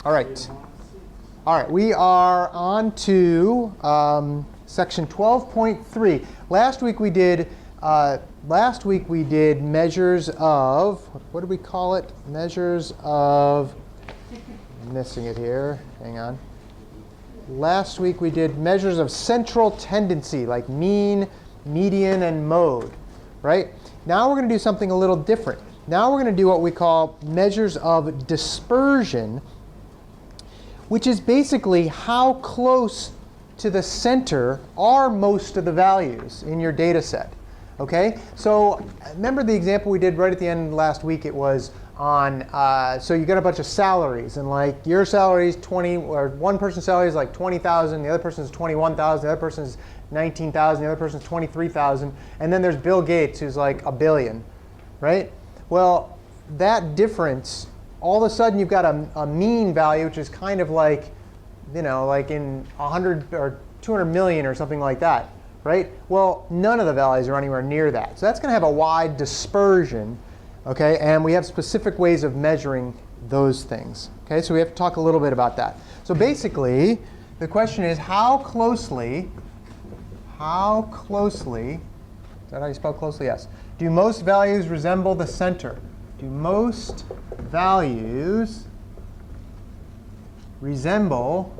All right. All right, we are on to section 12.3. Last week we did measures of, what did we call it? Measures of, I'm missing it here, hang on. Last week we did measures of central tendency, like mean, median, and mode, right? Now we're going to do something a little different. Now we're going to do what we call measures of dispersion, which is basically how close to the center are most of the values in your data set. Okay? So remember the example we did right at the end last week? It was on, so you got a bunch of salaries, and like your salary is 20, or one person's salary is like 20,000, the other person's 21,000, the other person's 19,000, the other person's 23,000, and then there's Bill Gates who's like $1 billion, right? Well, that difference, all of a sudden you've got a mean value, which is kind of like, you know, like in 100 or 200 million or something like that, right? Well, none of the values are anywhere near that. So that's going to have a wide dispersion, okay? And we have specific ways of measuring those things, okay? So we have to talk a little bit about that. So basically, the question is how closely, is that how you spell closely? Yes. Do most values resemble the center? Do most values resemble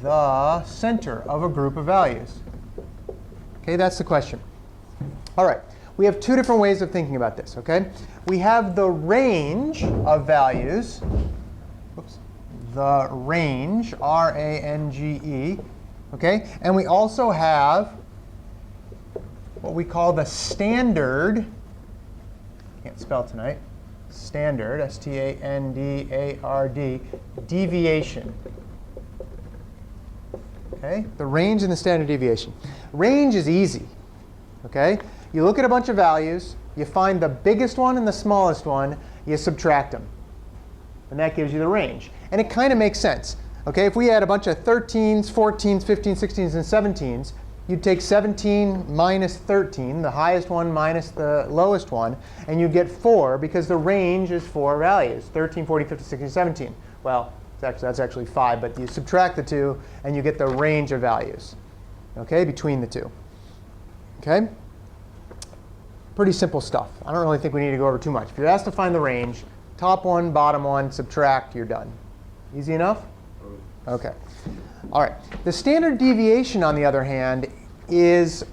the center of a group of values? Okay, that's the question. All right, we have two different ways of thinking about this, okay? We have the range of values, the range, R-A-N-G-E, okay? And we also have what we call the standard, can't spell tonight, standard, S-T-A-N-D-A-R-D, deviation. Okay, the range and the standard deviation. Range is easy, okay? You look at a bunch of values, you find the biggest one and the smallest one, you subtract them. And that gives you the range. And it kind of makes sense. Okay, if we had a bunch of 13s, 14s, 15s, 16s, and 17s, you'd take 17 minus 13, the highest one minus the lowest one, and you'd get 4 because the range is 4 values, 13, 14, 15, 16, 17. Well, that's actually 5, but you subtract the 2 and you get the range of values, okay, between the two. Okay? Pretty simple stuff. I don't really think we need to go over too much. If you're asked to find the range, top one, bottom one, subtract, you're done. Easy enough? Okay. All right. The standard deviation, on the other hand, is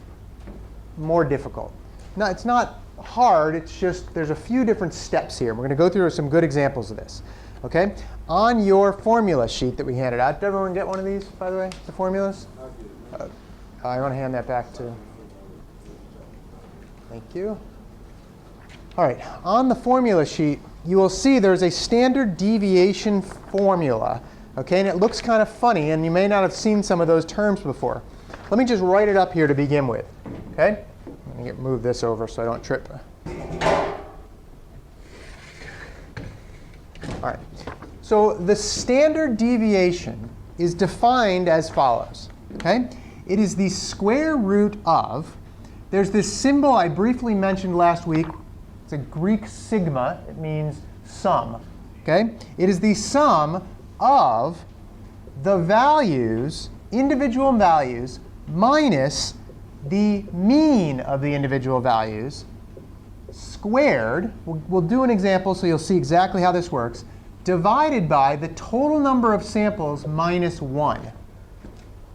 more difficult. No, it's not hard. It's just there's a few different steps here. We're going to go through some good examples of this. Okay? On your formula sheet that we handed out, did everyone get one of these, by the way, the formulas? I want to hand that back to. Thank you. All right. On the formula sheet, you will see there's a standard deviation formula. Okay, and it looks kind of funny, and you may not have seen some of those terms before. Let me just write it up here to begin with. Okay? I'm going to move this over so I don't trip. All right. So the standard deviation is defined as follows. Okay? It is the square root of, there's this symbol I briefly mentioned last week. It's a Greek sigma. It means sum. Okay? It is the sum of the values, individual values, minus the mean of the individual values, squared, we'll do an example so you'll see exactly how this works, divided by the total number of samples minus 1.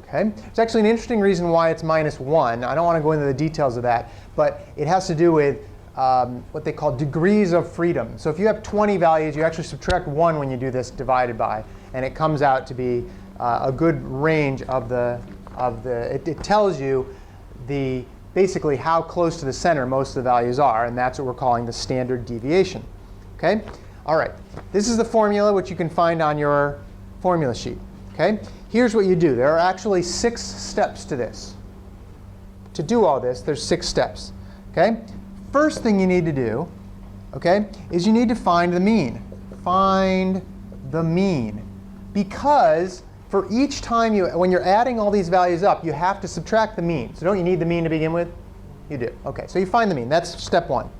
Okay? It's actually an interesting reason why it's minus 1. I don't want to go into the details of that, but it has to do with what they call degrees of freedom. So if you have 20 values, you actually subtract 1 when you do this divided by, and it comes out to be a good range of the, it tells you basically how close to the center most of the values are, and that's what we're calling the standard deviation. Okay? All right. This is the formula which you can find on your formula sheet. Okay? Here's what you do. There are actually 6 steps to this. To do all this, there's 6 steps. Okay? First thing you need to do, okay, is you need to find the mean. Find the mean. Because for each time when you're adding all these values up, you have to subtract the mean. So don't you need the mean to begin with? You do. Okay, so you find the mean. That's step 1.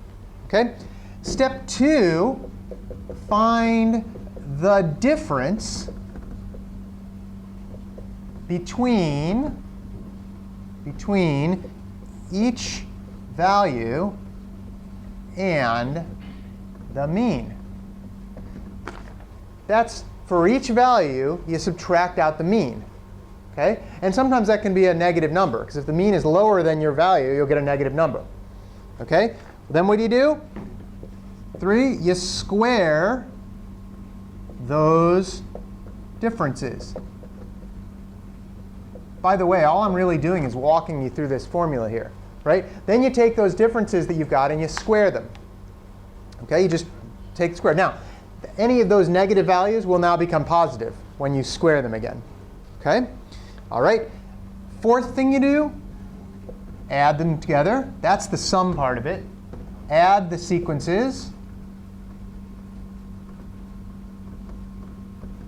Okay? Step 2 find the difference between each value and the mean. That's for each value, you subtract out the mean. Okay? And sometimes that can be a negative number, because if the mean is lower than your value, you'll get a negative number. Okay? Then what do? 3, you square those differences. By the way, all I'm really doing is walking you through this formula here. Right? Then you take those differences that you've got and you square them. Okay? You just take the square. Now, any of those negative values will now become positive when you square them again. Okay? All right. Fourth thing you do, add them together. That's the sum part of it. Add the sequences.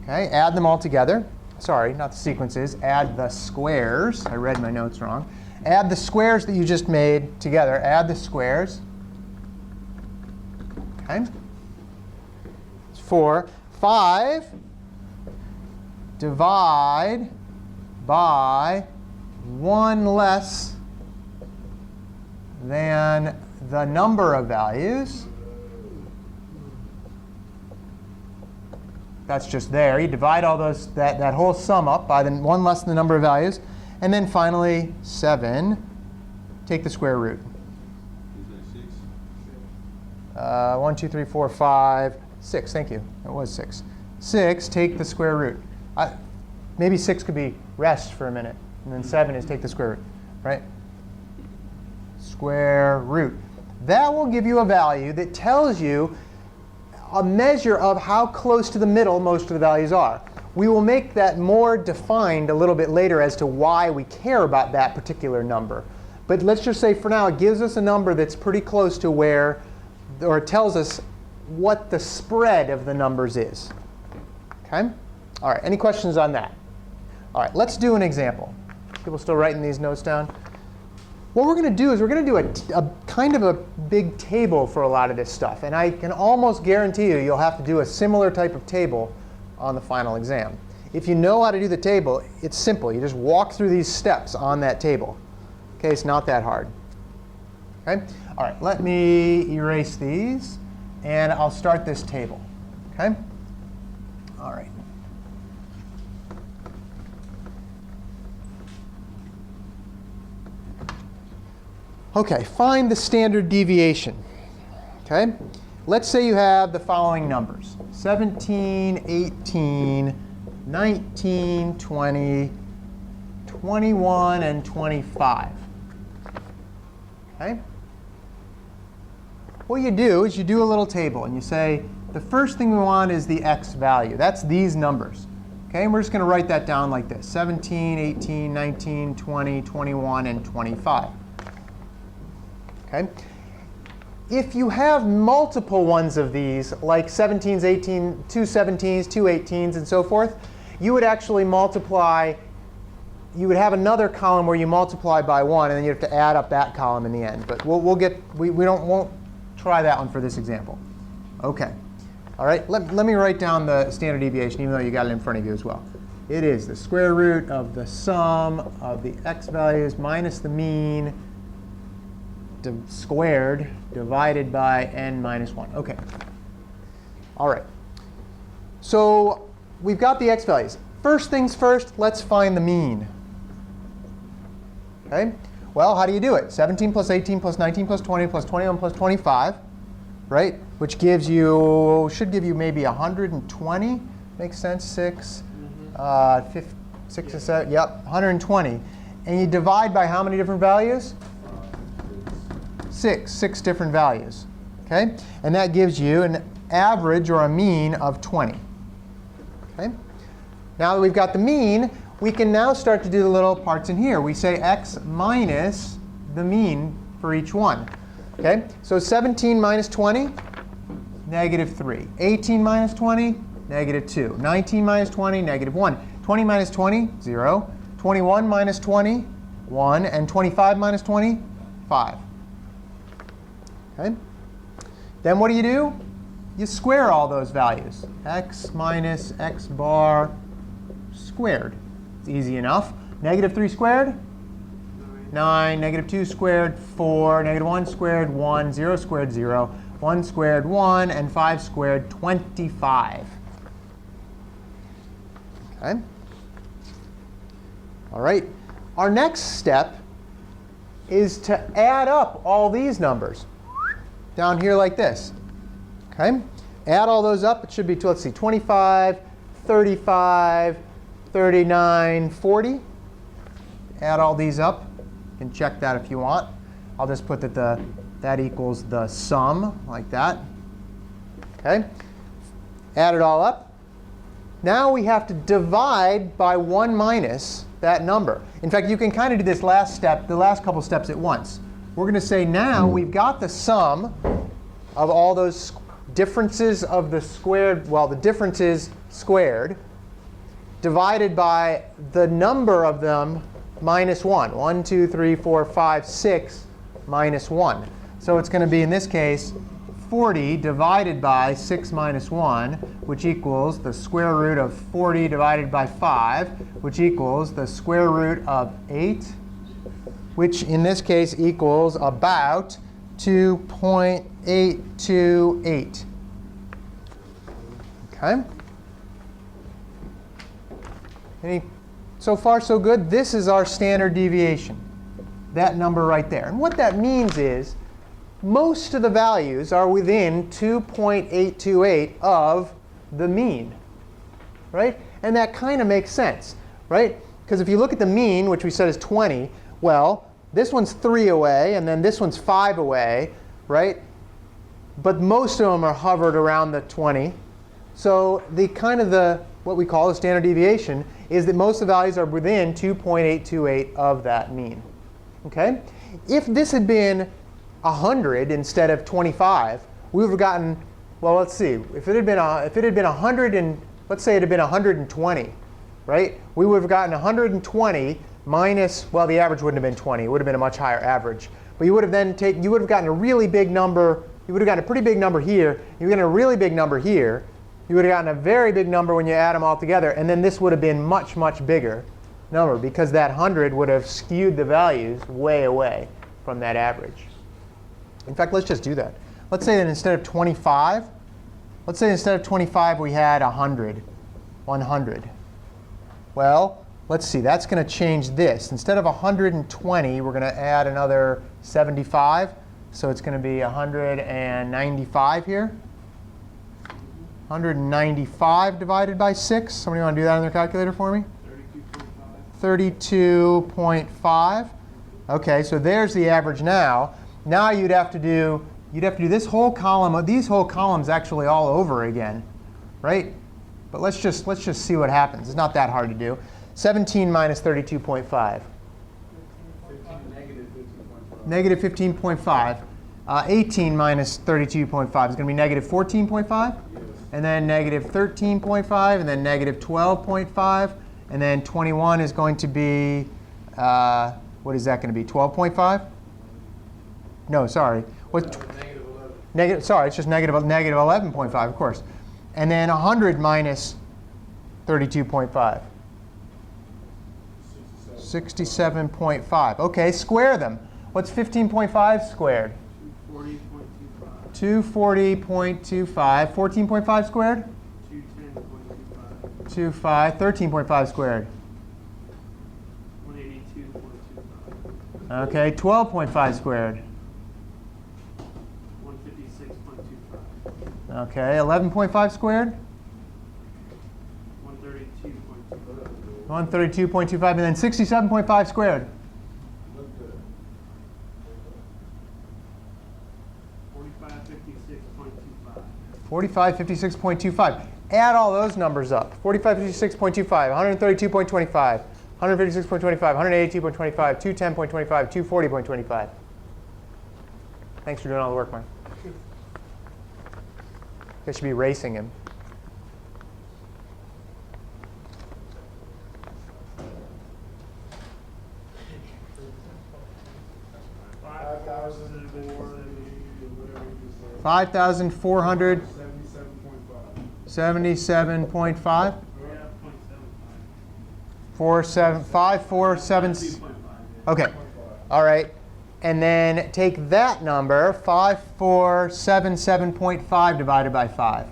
Okay, add them all together. Sorry, not the sequences. Add the squares. I read my notes wrong. Add the squares that you just made together. Add the squares. Okay. It's 4. 5. Divide by 1 less than the number of values. That's just there. You divide all those that whole sum up by the 1 less than the number of values. And then finally, 7, take the square root. 1, 2, 3, 4, 5, 6. Thank you. It was 6. 6, take the square root. Maybe 6 could be rest for a minute. And then 7 is take the square root. Right? Square root. That will give you a value that tells you a measure of how close to the middle most of the values are. We will make that more defined a little bit later as to why we care about that particular number. But let's just say for now it gives us a number that's pretty close to where, or it tells us what the spread of the numbers is. Okay? All right, any questions on that? All right, let's do an example. People still writing these notes down? What we're going to do is we're going to do a kind of a big table for a lot of this stuff. And I can almost guarantee you you'll have to do a similar type of table on the final exam. If you know how to do the table, it's simple. You just walk through these steps on that table. Okay, it's not that hard. Okay? All right, let me erase these, and I'll start this table. Okay? All right. Okay, find the standard deviation. Okay? Let's say you have the following numbers: 17, 18, 19, 20, 21, and 25. Okay? What you do is you do a little table, and you say, the first thing we want is the x value. That's these numbers. Okay? And we're just going to write that down like this: 17, 18, 19, 20, 21, and 25. Okay? If you have multiple ones of these, like 17s, 18, 2 17s, 2 18s, and so forth, you would actually multiply. You would have another column where you multiply by 1, and then you have to add up that column in the end. But we won't try that one for this example. Okay. All right. Let me write down the standard deviation, even though you got it in front of you as well. It is the square root of the sum of the x values minus the mean squared divided by n minus 1. Okay. All right. So we've got the x values. First things first, let's find the mean. Okay. Well, how do you do it? 17 plus 18 plus 19 plus 20 plus 21 plus 25, right? Which gives you, should give you maybe 120. Makes sense? 6, 6 and 7. Yep, 120. And you divide by how many different values? 6 different values. Okay? And that gives you an average or a mean of 20. Okay? Now that we've got the mean, we can now start to do the little parts in here. We say x minus the mean for each one. Okay? So 17 minus 20, negative 3. 18 minus 20, negative 2. 19 minus 20, negative 1. 20 minus 20, 0. 21 minus 20, 1. And 25 minus 20, 5. Okay? Then what do? you square all those values. X minus x bar squared. It's easy enough. Negative 3 squared? 9. Negative 2 squared? 4. Negative 1 squared? 1. 0 squared? 0. 1 squared? 1. And 5 squared? 25. Okay. All right. Our next step is to add up all these numbers down here like this. Okay? Add all those up. It should be, let's see, 25, 35, 39, 40. Add all these up. You can check that if you want. I'll just put that that equals the sum, like that. Okay? Add it all up. Now we have to divide by 1 minus that number. In fact, you can kind of do this last step, the last couple steps at once. We're going to say now we've got the sum of all those differences of the squared, well, the differences squared, divided by the number of them minus 1. 1, 2, 3, 4, 5, 6 minus 1. So it's going to be, in this case, 40 divided by 6 minus 1, which equals the square root of 40 divided by 5, which equals the square root of 8, which in this case equals about 2.828. Okay? So far, so good. This is our standard deviation, that number right there. And what that means is most of the values are within 2.828 of the mean, right? And that kind of makes sense, right? Because if you look at the mean, which we said is 20, well, this one's 3 away, and then this one's 5 away, right? But most of them are hovered around the 20. So the kind of what we call the standard deviation is that most of the values are within 2.828 of that mean. Okay? If this had been 100 instead of 25, we would have gotten, well, let's see. If it had been 100 and let's say it had been 120, right? We would have gotten 120 minus, well, the average wouldn't have been 20. It would have been a much higher average. But you would have gotten a really big number. You would have gotten a pretty big number here. You would have gotten a really big number here. You would have gotten a very big number when you add them all together. And then this would have been much, much bigger number because that 100 would have skewed the values way away from that average. In fact, let's just do that. Let's say that instead of 25, let's say instead of 25 we had 100. Well, let's see. That's going to change this. Instead of 120, we're going to add another 75. So it's going to be 195 here. 195 divided by 6. Somebody want to do that on their calculator for me? 32.5. OK, so there's the average now. Now you'd have to do this whole column, these whole columns actually all over again, right? But let's just see what happens. It's not that hard to do. 17 minus 32.5. Negative 15.5. 18 minus 32.5 is going to be negative 14.5. And then negative 13.5. And then negative 12.5. And then 21 is going to be, what is that going to be, 12.5? No, sorry. Sorry, it's just negative 11.5, of course. And then 100 minus 32.5. 67.5. OK, square them. What's 15.5 squared? 240.25. 14.5 squared? 210.25. 13.5 squared? 182.25. OK, 12.5 squared? 156.25. OK, 11.5 squared? 132.25. And then 67.5 squared? 4556.25. Add all those numbers up. 4556.25, 132.25, 156.25, 182.25, 210.25, 240.25. Thanks for doing all the work, Mark. I should be racing him. $5,400. 77.5? 5476. Okay. All right. And then take that number, 5477.5 divided by 5.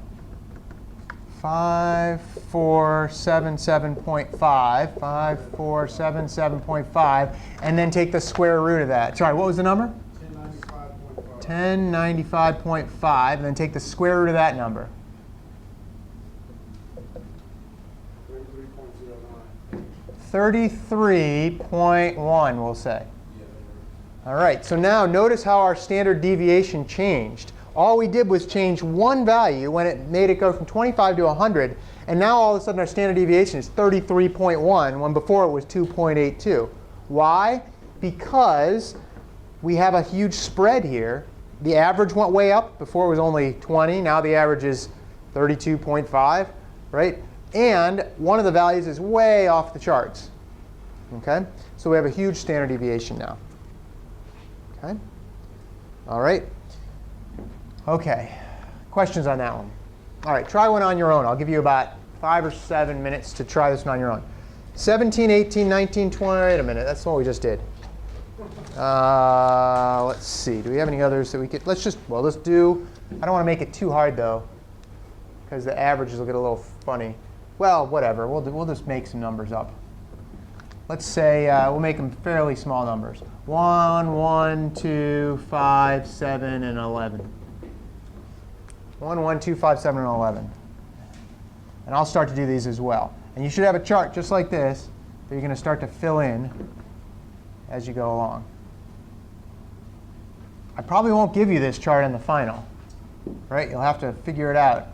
5477.5, 5477.5, and then take the square root of that. Sorry, what was the number? 1095.5, and then take the square root of that number. 33.1, we'll say. All right, so now notice how our standard deviation changed. All we did was change one value when it made it go from 25 to 100, and now all of a sudden our standard deviation is 33.1 when before it was 2.82. Why? Because we have a huge spread here. The average went way up. Before it was only 20. Now the average is 32.5, right? And one of the values is way off the charts. Okay? So we have a huge standard deviation now. Okay? All right. OK. Questions on that one? All right, try one on your own. I'll give you about 5 or 7 minutes to try this one on your own. 17, 18, 19, 20. Wait a minute. That's what we just did. Let's see. Do we have any others that we could? Let's do. I don't want to make it too hard, though, because the averages will get a little funny. Well, whatever. We'll just make some numbers up. Let's say we'll make them fairly small numbers. 1, 1, 2, 5, 7, and 11. 1, 1, 2, 5, 7, and 11. And I'll start to do these as well. And you should have a chart just like this that you're going to start to fill in as you go along. I probably won't give you this chart in the final, right? You'll have to figure it out.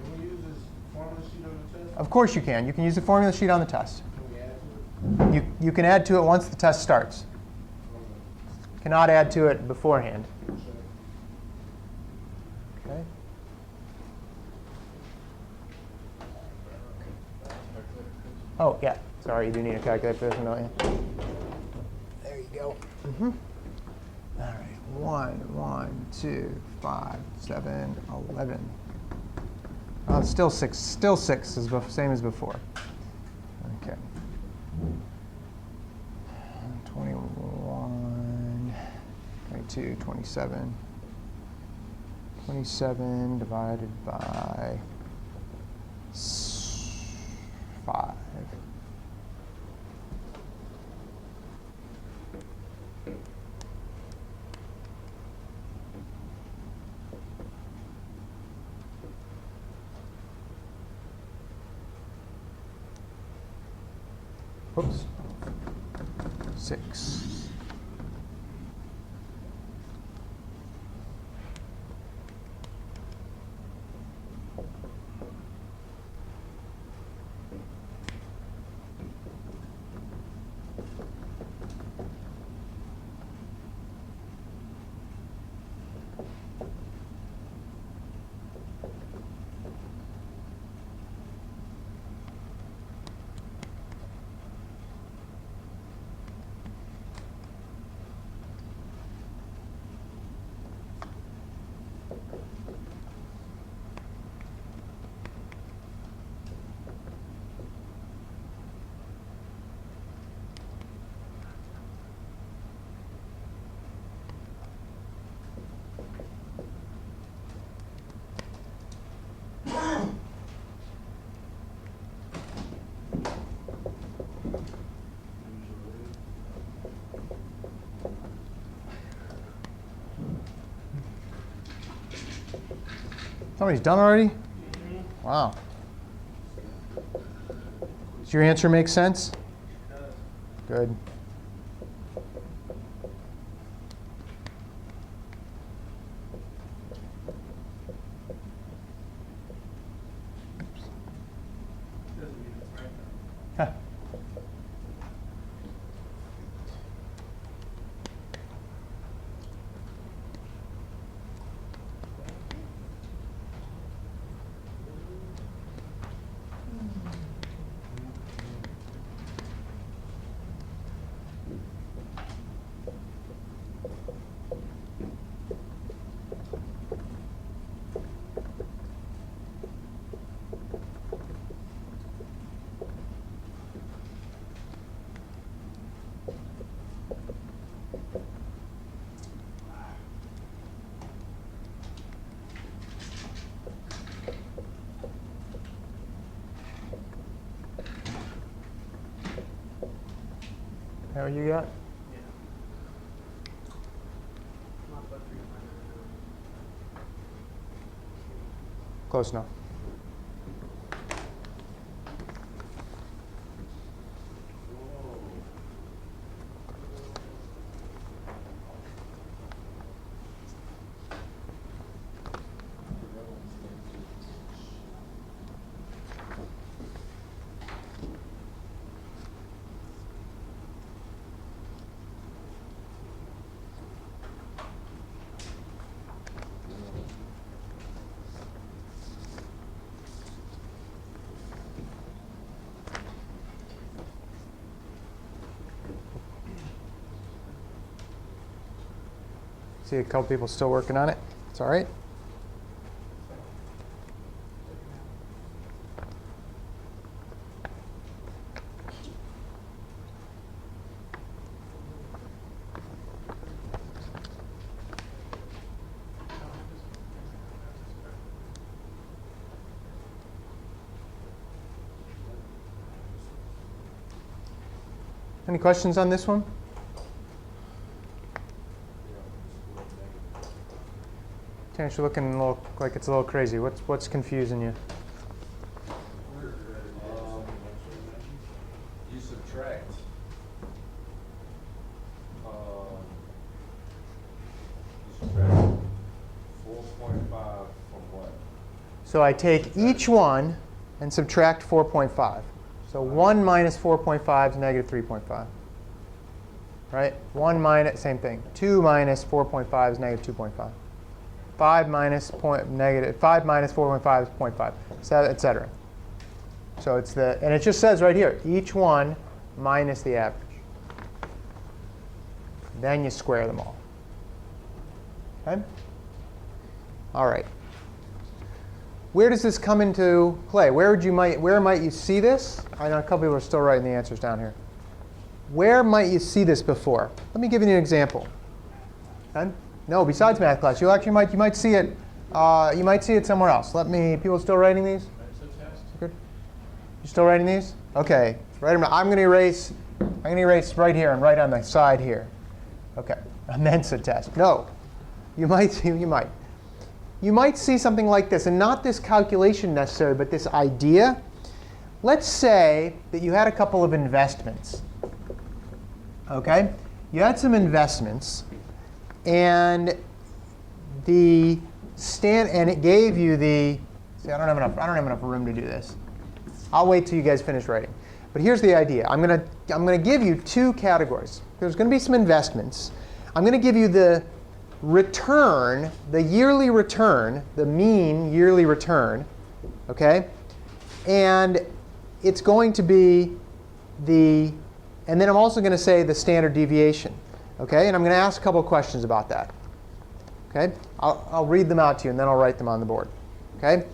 Can we use this formula sheet on the test? Of course you can. You can use the formula sheet on the test. Can we add to it? You can add to it once the test starts. Cannot add to it beforehand. Okay. Oh, yeah. Sorry, you do need a calculator for this one, don't you? There you go. All right. 1, 1, 2, 5, 7, 11. Oh, still 6. Still 6 is the same as before. OK. 21, 22, 27. 27 divided by 5. Oops. 6. Somebody's done already? Wow. Does your answer make sense? Good. that what you got? Close enough. See a couple people still working on it. It's all right. Any questions on this one? Terrence, you're looking a little like it's a little crazy. What's confusing you? You subtract. You subtract 4.5 from what? So I take each one and subtract 4.5. So 1 minus 4.5 is negative 3.5. Right? 1 minus, same thing. 2 minus 4.5 is negative 2.5. 5 minus 4.5 is 0.5, etc. So it's the, and it just says right here, each one minus the average. Then you square them all. Okay? All right. Where does this come into play? Where might you see this? I know a couple people are still writing the answers down here. Where might you see this before? Let me give you an example. Okay? No, besides math class, you might see it. You might see it somewhere else. People still writing these? Good. You still writing these? Okay. Write them. I'm going to erase right here and right on the side here. Okay. A Mensa test. No. You might see something like this, and not this calculation necessarily, but this idea. Let's say that you had a couple of investments. Okay? You had some investments, and it gave you the. See, I don't have enough room to do this. I'll wait till you guys finish writing. But here's the idea. I'm gonna give you two categories. There's going to be some investments. I'm going to give you the return, the yearly return, the mean yearly return, okay? And it's going to be and then I'm also going to say the standard deviation, okay? And I'm going to ask a couple of questions about that, okay? I'll read them out to you, and then I'll write them on the board, okay?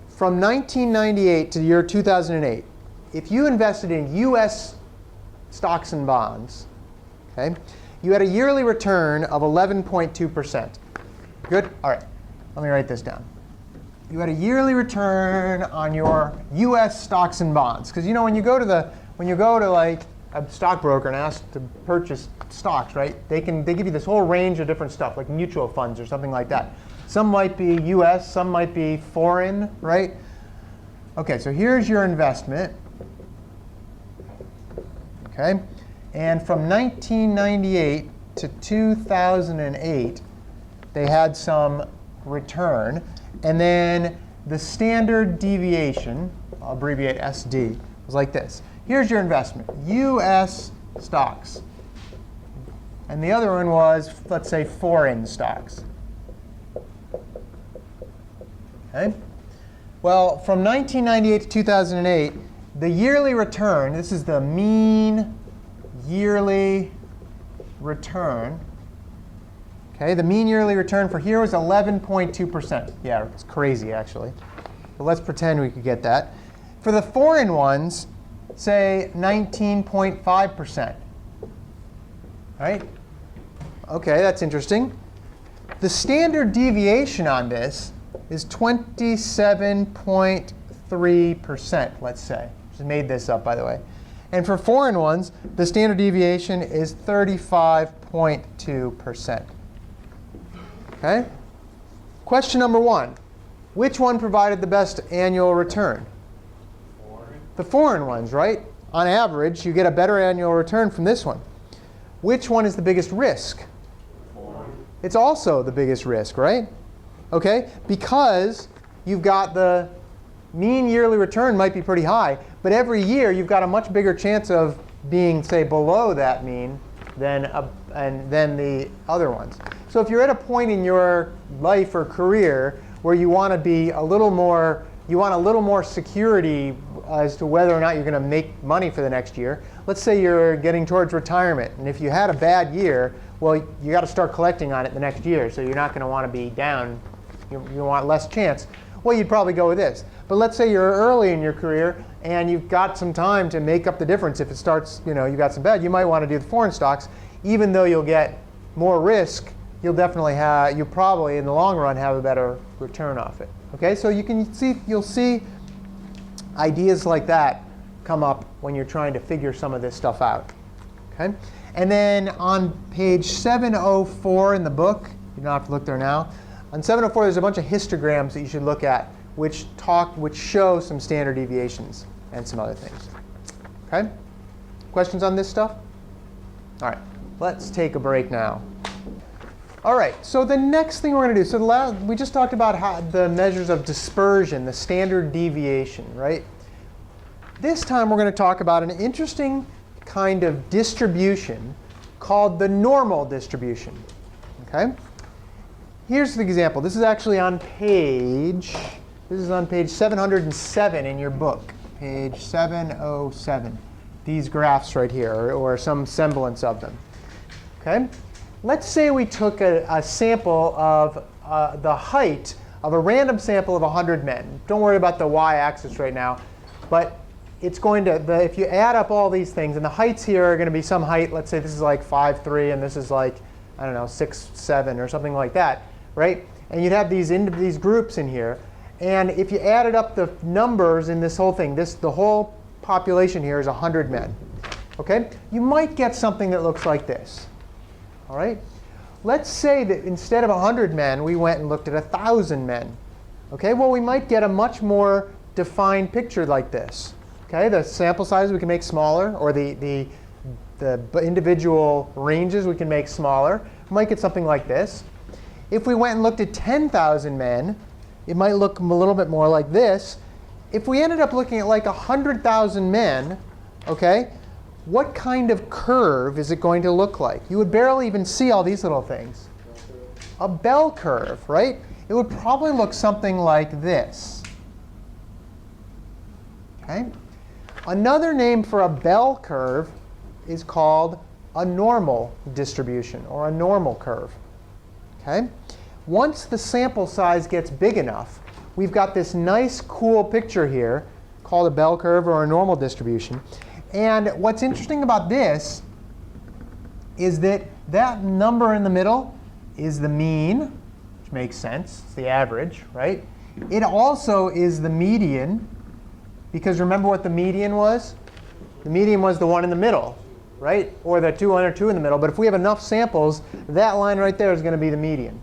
From 1998 to the year 2008, if you invested in US stocks and bonds, okay, you had a yearly return of 11.2%. Good? All right. Let me write this down. You had a yearly return on your US stocks and bonds. Because when you go to like a stockbroker and ask to purchase stocks, right? They give you this whole range of different stuff, like mutual funds or something like that. Some might be US, some might be foreign, right? Okay, so here's your investment. Okay? And from 1998 to 2008, they had some return. And then the standard deviation, I'll abbreviate SD, was like this. Here's your investment, US stocks. And the other one was, let's say, foreign stocks. Okay? Well, from 1998 to 2008, the yearly return, this is the mean yearly return. Okay, the mean yearly return for here was 11.2%. Yeah, it's crazy actually. But let's pretend we could get that. For the foreign ones, say 19.5%. Right? Okay, that's interesting. The standard deviation on this is 27.3%, let's say. Just made this up, by the way. And for foreign ones, the standard deviation is 35.2%. Okay? Question number 1. Which one provided the best annual return? Foreign. The foreign ones, right? On average, you get a better annual return from this one. Which one is the biggest risk? Foreign. It's also the biggest risk, right? Okay? Because you've got the mean yearly return might be pretty high, but every year you've got a much bigger chance of being, say, below that mean than the other ones. So if you're at a point in your life or career where you want to be a little more, you want a little more security as to whether or not you're going to make money for the next year. Let's say you're getting towards retirement, and if you had a bad year, well, you got to start collecting on it the next year, so you're not going to want to be down. You want less chance. Well, you'd probably go with this. But let's say you're early in your career and you've got some time to make up the difference. If it starts, you've got some bad, you might want to do the foreign stocks. Even though you'll get more risk, you'll probably in the long run have a better return off it. Okay, so you'll see ideas like that come up when you're trying to figure some of this stuff out. Okay, and then on page 704 in the book, you don't have to look there now. On 704, there's a bunch of histograms that you should look at, which show some standard deviations and some other things. Okay, questions on this stuff? All right, let's take a break now. All right, so the next thing we're going to do, so we just talked about the measures of dispersion, the standard deviation, right? This time we're going to talk about an interesting kind of distribution called the normal distribution. Okay? Here's the example. This is actually on page 707 in your book, page 707. These graphs right here, or some semblance of them. Okay? Let's say we took a sample of the height of a random sample of 100 men. Don't worry about the y-axis right now, but it's going to, if you add up all these things, and the heights here are going to be some height, let's say this is like 5'3", and this is like, I don't know, 6'7", or something like that, right? And you'd have these groups in here, and if you added up the numbers in this whole thing, the whole population here is 100 men, okay? You might get something that looks like this. All right? Let's say that instead of 100 men, we went and looked at 1,000 men. Okay? Well, we might get a much more defined picture like this. Okay? The sample sizes we can make smaller, or the individual ranges we can make smaller. We might get something like this. If we went and looked at 10,000 men, it might look a little bit more like this. If we ended up looking at like 100,000 men, okay, what kind of curve is it going to look like? You would barely even see all these little things. A bell curve, right? It would probably look something like this. Okay? Another name for a bell curve is called a normal distribution, or a normal curve. Okay? Once the sample size gets big enough, we've got this nice, cool picture here called a bell curve or a normal distribution. And what's interesting about this is that that number in the middle is the mean, which makes sense. It's the average, right? It also is the median, because remember what the median was? The median was the one in the middle, right? Or the 202 in the middle. But if we have enough samples, that line right there is going to be the median.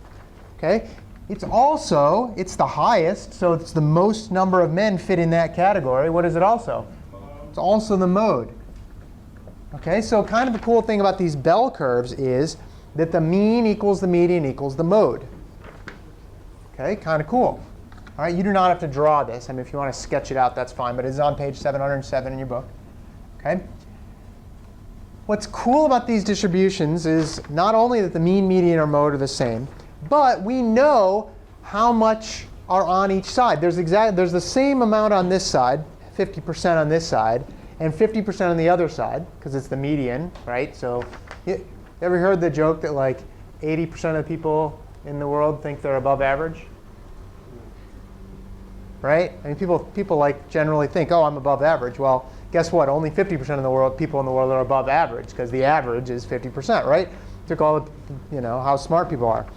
Okay? It's the highest, so it's the most number of men fit in that category. What is it also? It's also the mode. Okay, so kind of the cool thing about these bell curves is that the mean equals the median equals the mode. Okay, kind of cool. All right, you do not have to draw this. I mean, if you want to sketch it out, that's fine, but it's on page 707 in your book. Okay. What's cool about these distributions is not only that the mean, median, or mode are the same, but we know how much are on each side. There's the same amount on this side, 50% on this side, and 50% on the other side, because it's the median, right? So you ever heard the joke that like 80% of the people in the world think they're above average? Right? I mean, people like generally think, oh, I'm above average. Well, guess what? Only 50% of the people in the world are above average, because the average is 50%, right? Took all the, how smart people are.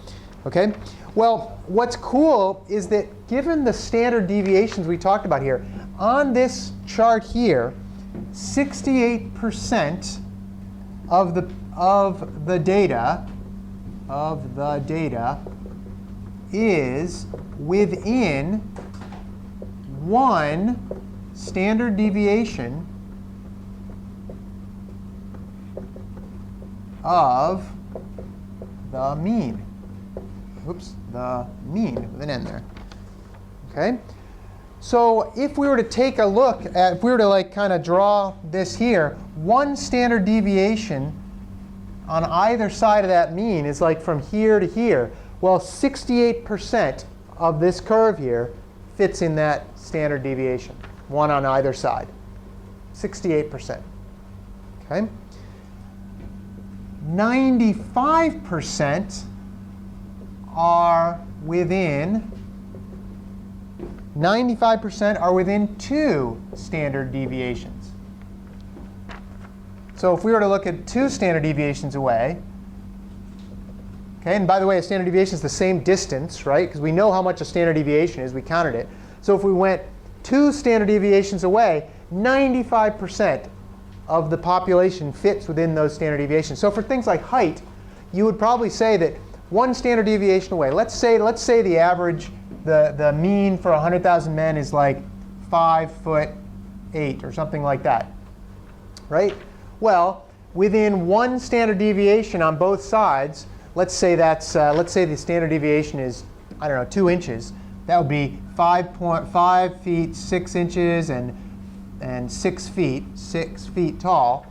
Okay? Well, what's cool is that given the standard deviations we talked about here, on this chart here, 68% of the data is within 1 standard deviation of the mean. Oops, the mean with an N there. Okay? So if we were to take a look at, if we were to like kind of draw this here, 1 standard deviation on either side of that mean is like from here to here. Well, 68% of this curve here fits in that standard deviation, 1 on either side. 68%. Okay? 95% are within 2 standard deviations. So if we were to look at 2 standard deviations away, okay, and by the way, a standard deviation is the same distance, right? Because we know how much a standard deviation is. We counted it. So if we went 2 standard deviations away, 95% of the population fits within those standard deviations. So for things like height, you would probably say that 1 standard deviation away. Let's say the average, the mean for 100,000 men is like 5'8" or something like that, right? Well, within 1 standard deviation on both sides, let's say the standard deviation is, I don't know, 2 inches. That would be 5 feet 6 inches and 6 feet tall,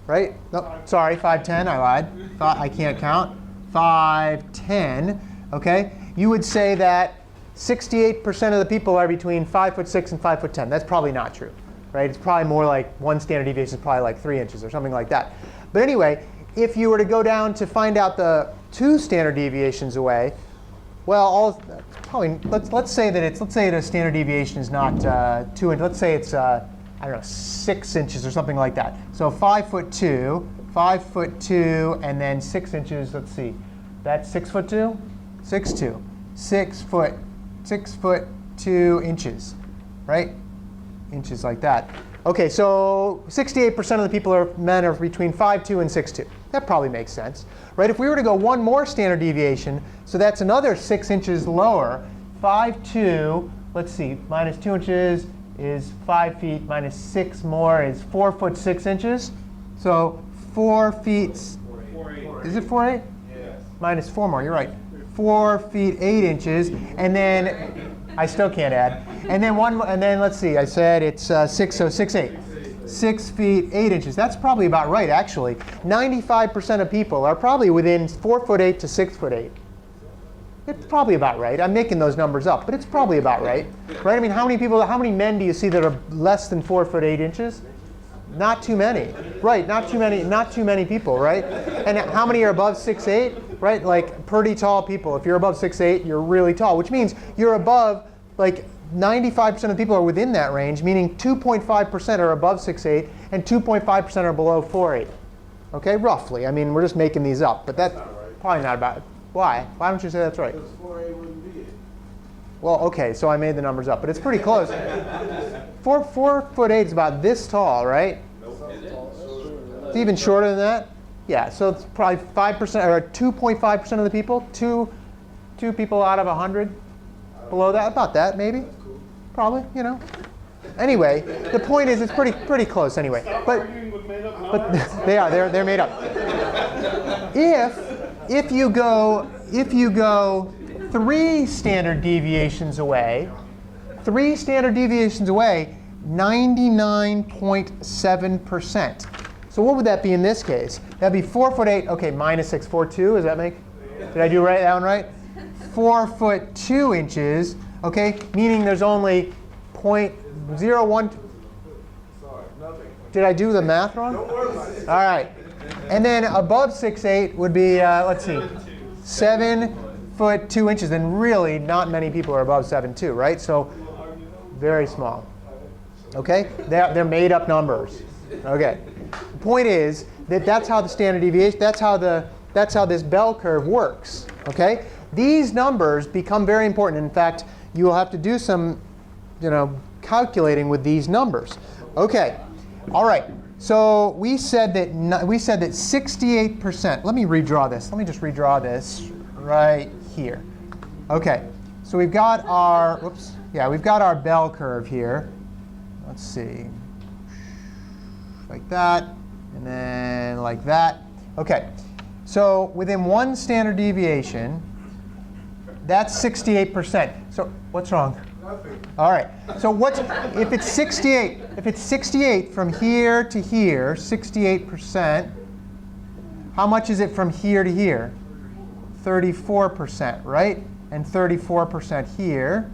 right? No, sorry, 5'10", I lied. I can't count. 5'10", okay? You would say that 68% of the people are between 5'6" and 5'10". That's probably not true, right? It's probably more like 1 standard deviation is probably like 3 inches or something like that. But anyway, if you were to go down to find out the 2 standard deviations away, well, let's say that a standard deviation is not 2 inches. Let's say it's I don't know, 6 inches or something like that. So 5'2", and then 6 inches. Let's see, that's 6'2", 6'2", 6'2" inches, right? Inches like that. Okay, so 68% of the men are between 5'2" and 6'2". That probably makes sense, right? If we were to go 1 more standard deviation, so that's another 6 inches lower. 5'2", let's see, minus 2 inches is 5 feet, minus 6 more is 4'6" inches. So 4 feet, is it 4'8"? Yes. Minus 4 more, you're right. 4 feet 8 inches, and then I still can't add. And then let's see, I said it's 6, so 6'8". 6 feet 8 inches. That's probably about right, actually. 95% of people are probably within 4'8" to 6'8". It's probably about right. I'm making those numbers up, but it's probably about right. Right? I mean, how many men do you see that are less than 4'8" inches? Not too many. Right, not too many people, right? And how many are above 6'8"? Right? Like pretty tall people. If you're above 6'8", you're really tall, which means you're above, like 95% of people are within that range, meaning 2.5% are above 6'8", and 2.5% are below 4'8". Okay, roughly. I mean, we're just making these up, but that's probably not about it. Why? Why don't you say that's right? Because 4'8" wouldn't be it. Well, okay, so I made the numbers up, but it's pretty close. 4'8" is about this tall, right? It's even shorter than that? Yeah, so it's probably 5% or 2.5% of the people, two people out of 100 below that, about that maybe. Probably, you know. Anyway, the point is it's pretty close anyway. But they're made up. If you go 3 standard deviations away, 99.7%. So what would that be in this case? That'd be 4'8". Okay, minus 6, 4'2". Does that make? Did I do that one right? 4'2" inches. Okay, meaning there's only 0.01. Sorry, nothing. Did I do the math wrong? Don't worry about it. All right. And then above 6'8" would be, let's see, 7'2" inches. And really, not many people are above 7'2", right? So very small. Okay, they're made up numbers. Okay. The point is that that's how the standard deviation, that's how this bell curve works. Okay. These numbers become very important. In fact, you will have to do some, calculating with these numbers. Okay. All right. So we said that 68%. Let me redraw this. Let me just redraw this right here. Okay. So we've got our we've got our bell curve here. Let's see. Like that, and then like that. Okay. So within one standard deviation, that's 68%. So what's wrong? Nothing. All right. So if it's 68? If it's 68 from here to here, 68%. How much is it from here to here? 34%, right? And 34% here,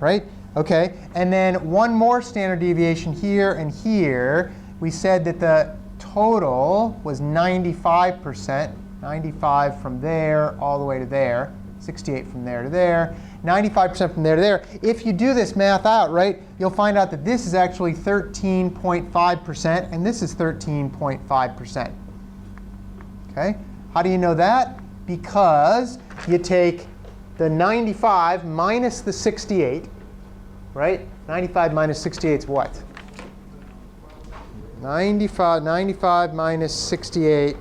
right? Okay. And then one more standard deviation here and here. We said that the total was 95%. 95 from there all the way to there. 68 from there to there. 95% from there to there. If you do this math out, right, you'll find out that this is actually 13.5% and this is 13.5%. Okay? How do you know that? Because you take the 95 minus the 68, right? 95 minus 68 is what? 95 minus 68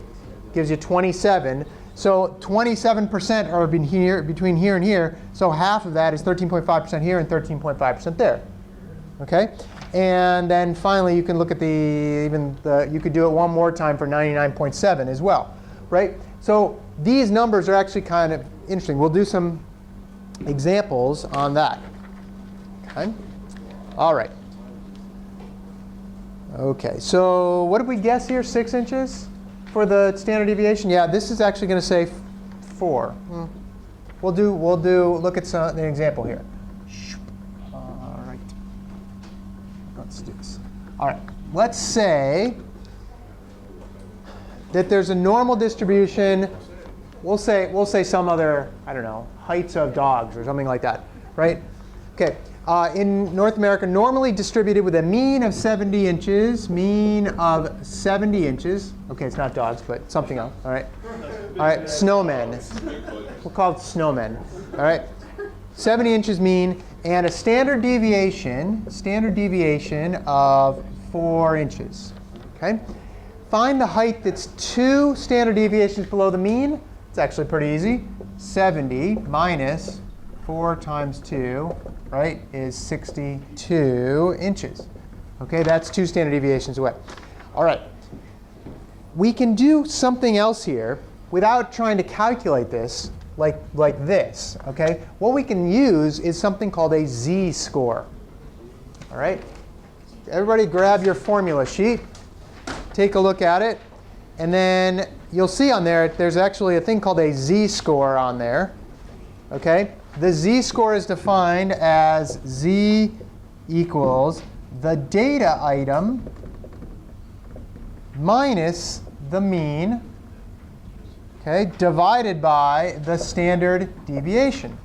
gives you 27. So 27% are between here and here. So half of that is 13.5% here and 13.5% there. Okay? And then finally, you can look at you could do it one more time for 99.7 as well, right? So these numbers are actually kind of interesting. We'll do some examples on that. Okay? All right. Okay, so what did we guess here? 6 inches for the standard deviation? Yeah, this is actually going to say 4. Look at an example here. All right. Let's do this. All right. Let's say that there's a normal distribution. We'll say some other, I don't know, heights of dogs or something like that, right? Okay. In North America, normally distributed with a mean of 70 inches. Mean of 70 inches. OK, it's not dogs, but something else. All right. All right, snowmen. We'll call it snowmen. All right. 70 inches mean, and a standard deviation of 4 inches. OK. Find the height that's 2 standard deviations below the mean. It's actually pretty easy. 70 minus 4 times 2, right, is 62 inches. OK, that's 2 standard deviations away. All right. We can do something else here without trying to calculate this like this. OK, what we can use is something called a z-score. All right. Everybody grab your formula sheet. Take a look at it. And then you'll see on there, there's actually a thing called a z-score on there. OK? The z-score is defined as z equals the data item minus the mean, okay, divided by the standard deviation.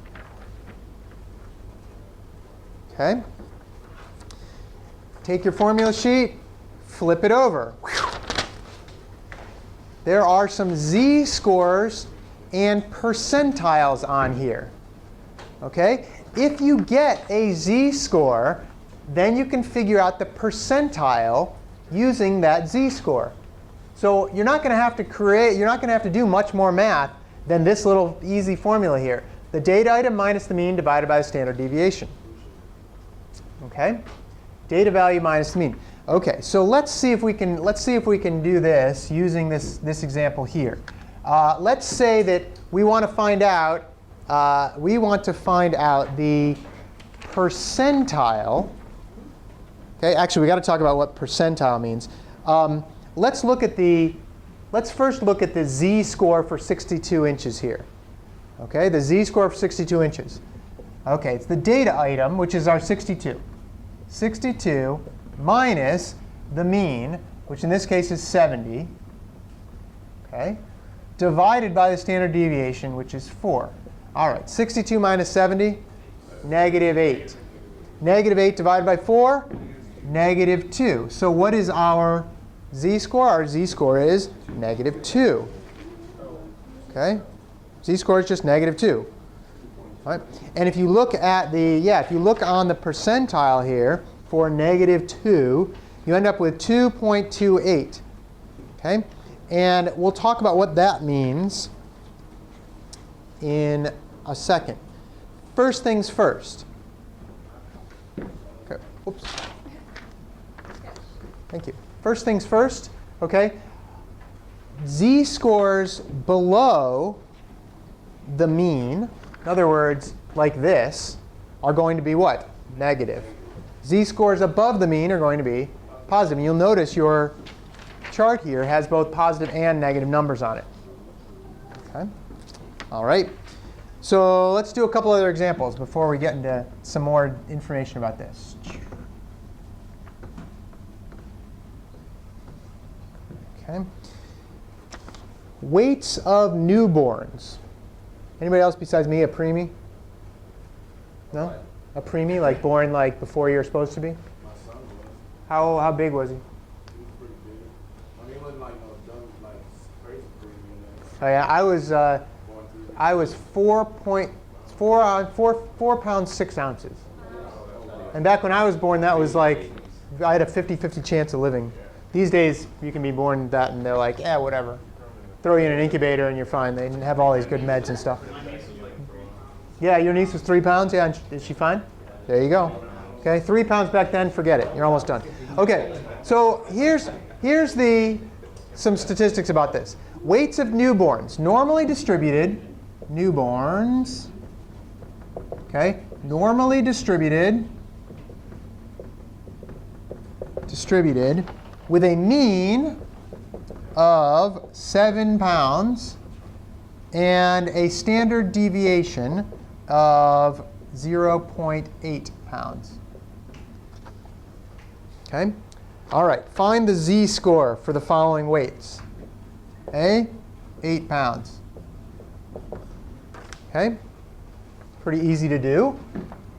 Okay? Take your formula sheet, flip it over. There are some z-scores and percentiles on here. Okay? If you get a z-score, then you can figure out the percentile using that z-score. So you're not going to have to do much more math than this little easy formula here. The data item minus the mean divided by the standard deviation. Okay? Data value minus the mean. Okay, so let's see if we can do this using this example here. Let's say that we want to find out the percentile. Okay, actually we got to talk about what percentile means. Let's first look at the z-score for 62 inches here. Okay, the z-score for 62 inches. Okay, it's the data item, which is our 62. 62 minus the mean, which in this case is 70, okay, divided by the standard deviation, which is 4. All right, 62 minus 70, negative 8. Negative 8 divided by 4, negative 2. So what is our z-score? Our z-score is negative 2. Okay, z-score is just negative 2. All right. And if you look at if you look on the percentile here for negative 2, you end up with 2.28. Okay? And we'll talk about what that means in a second. First things first. Okay. Oops. Thank you. First things first, okay? Z-scores below the mean, in other words, like this, are going to be what? Negative. Z-scores above the mean are going to be positive. And you'll notice your chart here has both positive and negative numbers on it. Okay? All right. So let's do a couple other examples before we get into some more information about this. Okay. Weights of newborns. Anybody else besides me a preemie? No? A preemie, like born like before you're supposed to be? My son was. How big was he? He was pretty big. I mean, he wasn't like no dumb, like crazy big. Oh yeah, I was 4 pounds 6 ounces. And back when I was born, that was like I had a 50-50 chance of living. These days, you can be born that, and they're like, yeah, whatever. Throw you in an incubator, and you're fine. They have all these good meds and stuff. Yeah, your niece was 3 pounds. Yeah, and is she fine? There you go. Okay, 3 pounds back then. Forget it. You're almost done. Okay, so here's some statistics about this. Weights of newborns, normally distributed. Newborns. Okay, normally distributed with a mean of 7 pounds and a standard deviation of 0.8 pounds. Okay? All right, find the z-score for the following weights. A, 8 pounds. Okay? Pretty easy to do.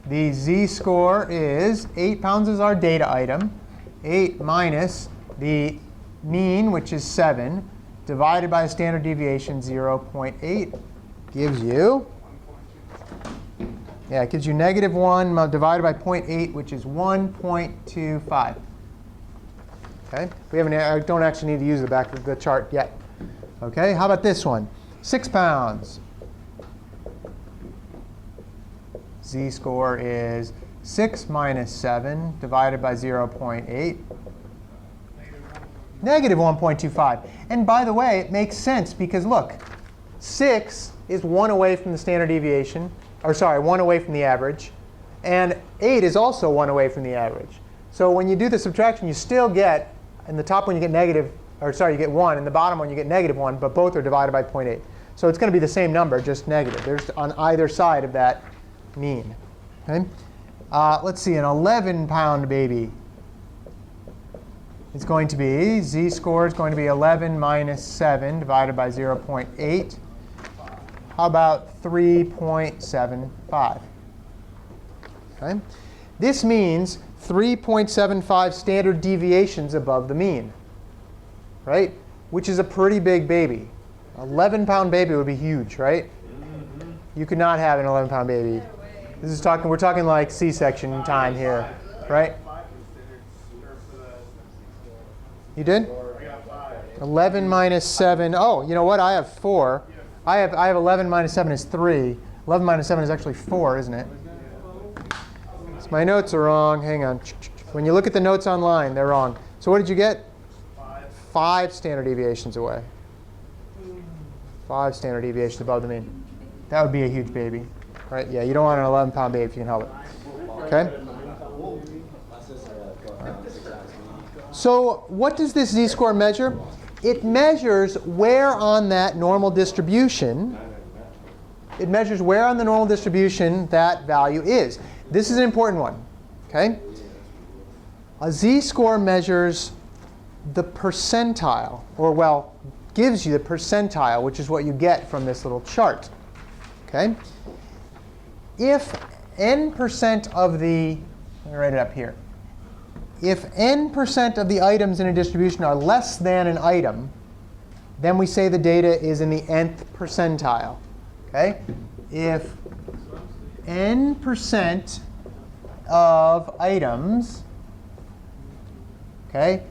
The z-score is 8 pounds is our data item. 8 minus the mean, which is 7, divided by the standard deviation, 0.8, gives you, yeah, it gives you -1 divided by 0.8, which is 1.25. Okay, I don't actually need to use the back of the chart yet. Okay, how about this one? 6 pounds. Z-score is 6 minus 7 divided by 0.8. -1.25. And by the way, it makes sense because look, 6 is 1 away from the standard deviation, or sorry, 1 away from the average. And 8 is also 1 away from the average. So when you do the subtraction, you still get, in the top one you get negative, or sorry, you get 1. In the bottom one you get -1, but both are divided by 0.8. So it's going to be the same number, just negative. There's on either side of that mean. Okay? Let's see, an 11-pound baby. It's going to be, z-score is going to be 11 minus 7 divided by 0.8. How about 3.75? Okay. This means 3.75 standard deviations above the mean, right? Which is a pretty big baby. 11-pound baby would be huge, right? You could not have an 11-pound baby. This is we're talking like C-section time here, right? You did? 11 minus 7. Oh, you know what? I have 4. I have 11 minus 7 is 3. 11 minus 7 is actually 4, isn't it? So my notes are wrong. Hang on. When you look at the notes online, they're wrong. So what did you get? 5 standard deviations away. 5 standard deviations above the mean. That would be a huge baby, right? Yeah, you don't want an 11-pound baby if you can help it. Okay? So what does this z-score measure? It measures where on that normal distribution, that value is. This is an important one. Okay? A z-score measures the percentile, or well, gives you the percentile, which is what you get from this little chart. Okay? If n% of the, let me write it up here. If n% of the items in a distribution are less than an item, then we say the data is in the nth percentile. Okay? If n% of items, Okay?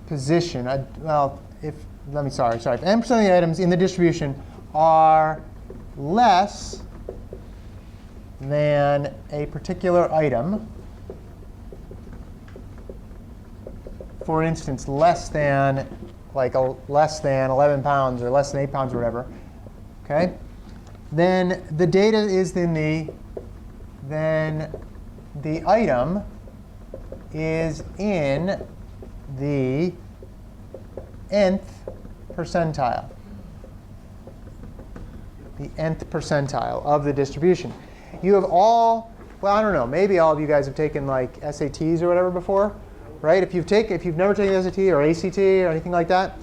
Position. Well, if sorry. If n% of the items in the distribution are less than a particular item, for instance, less than 11 pounds or less than 8 pounds or whatever, okay? Then the data is then the item is in the nth percentile. The nth percentile of the distribution. You have all, well, I don't know, maybe all of you guys have taken like SATs or whatever before, right? If you've never taken SAT or ACT or anything like that,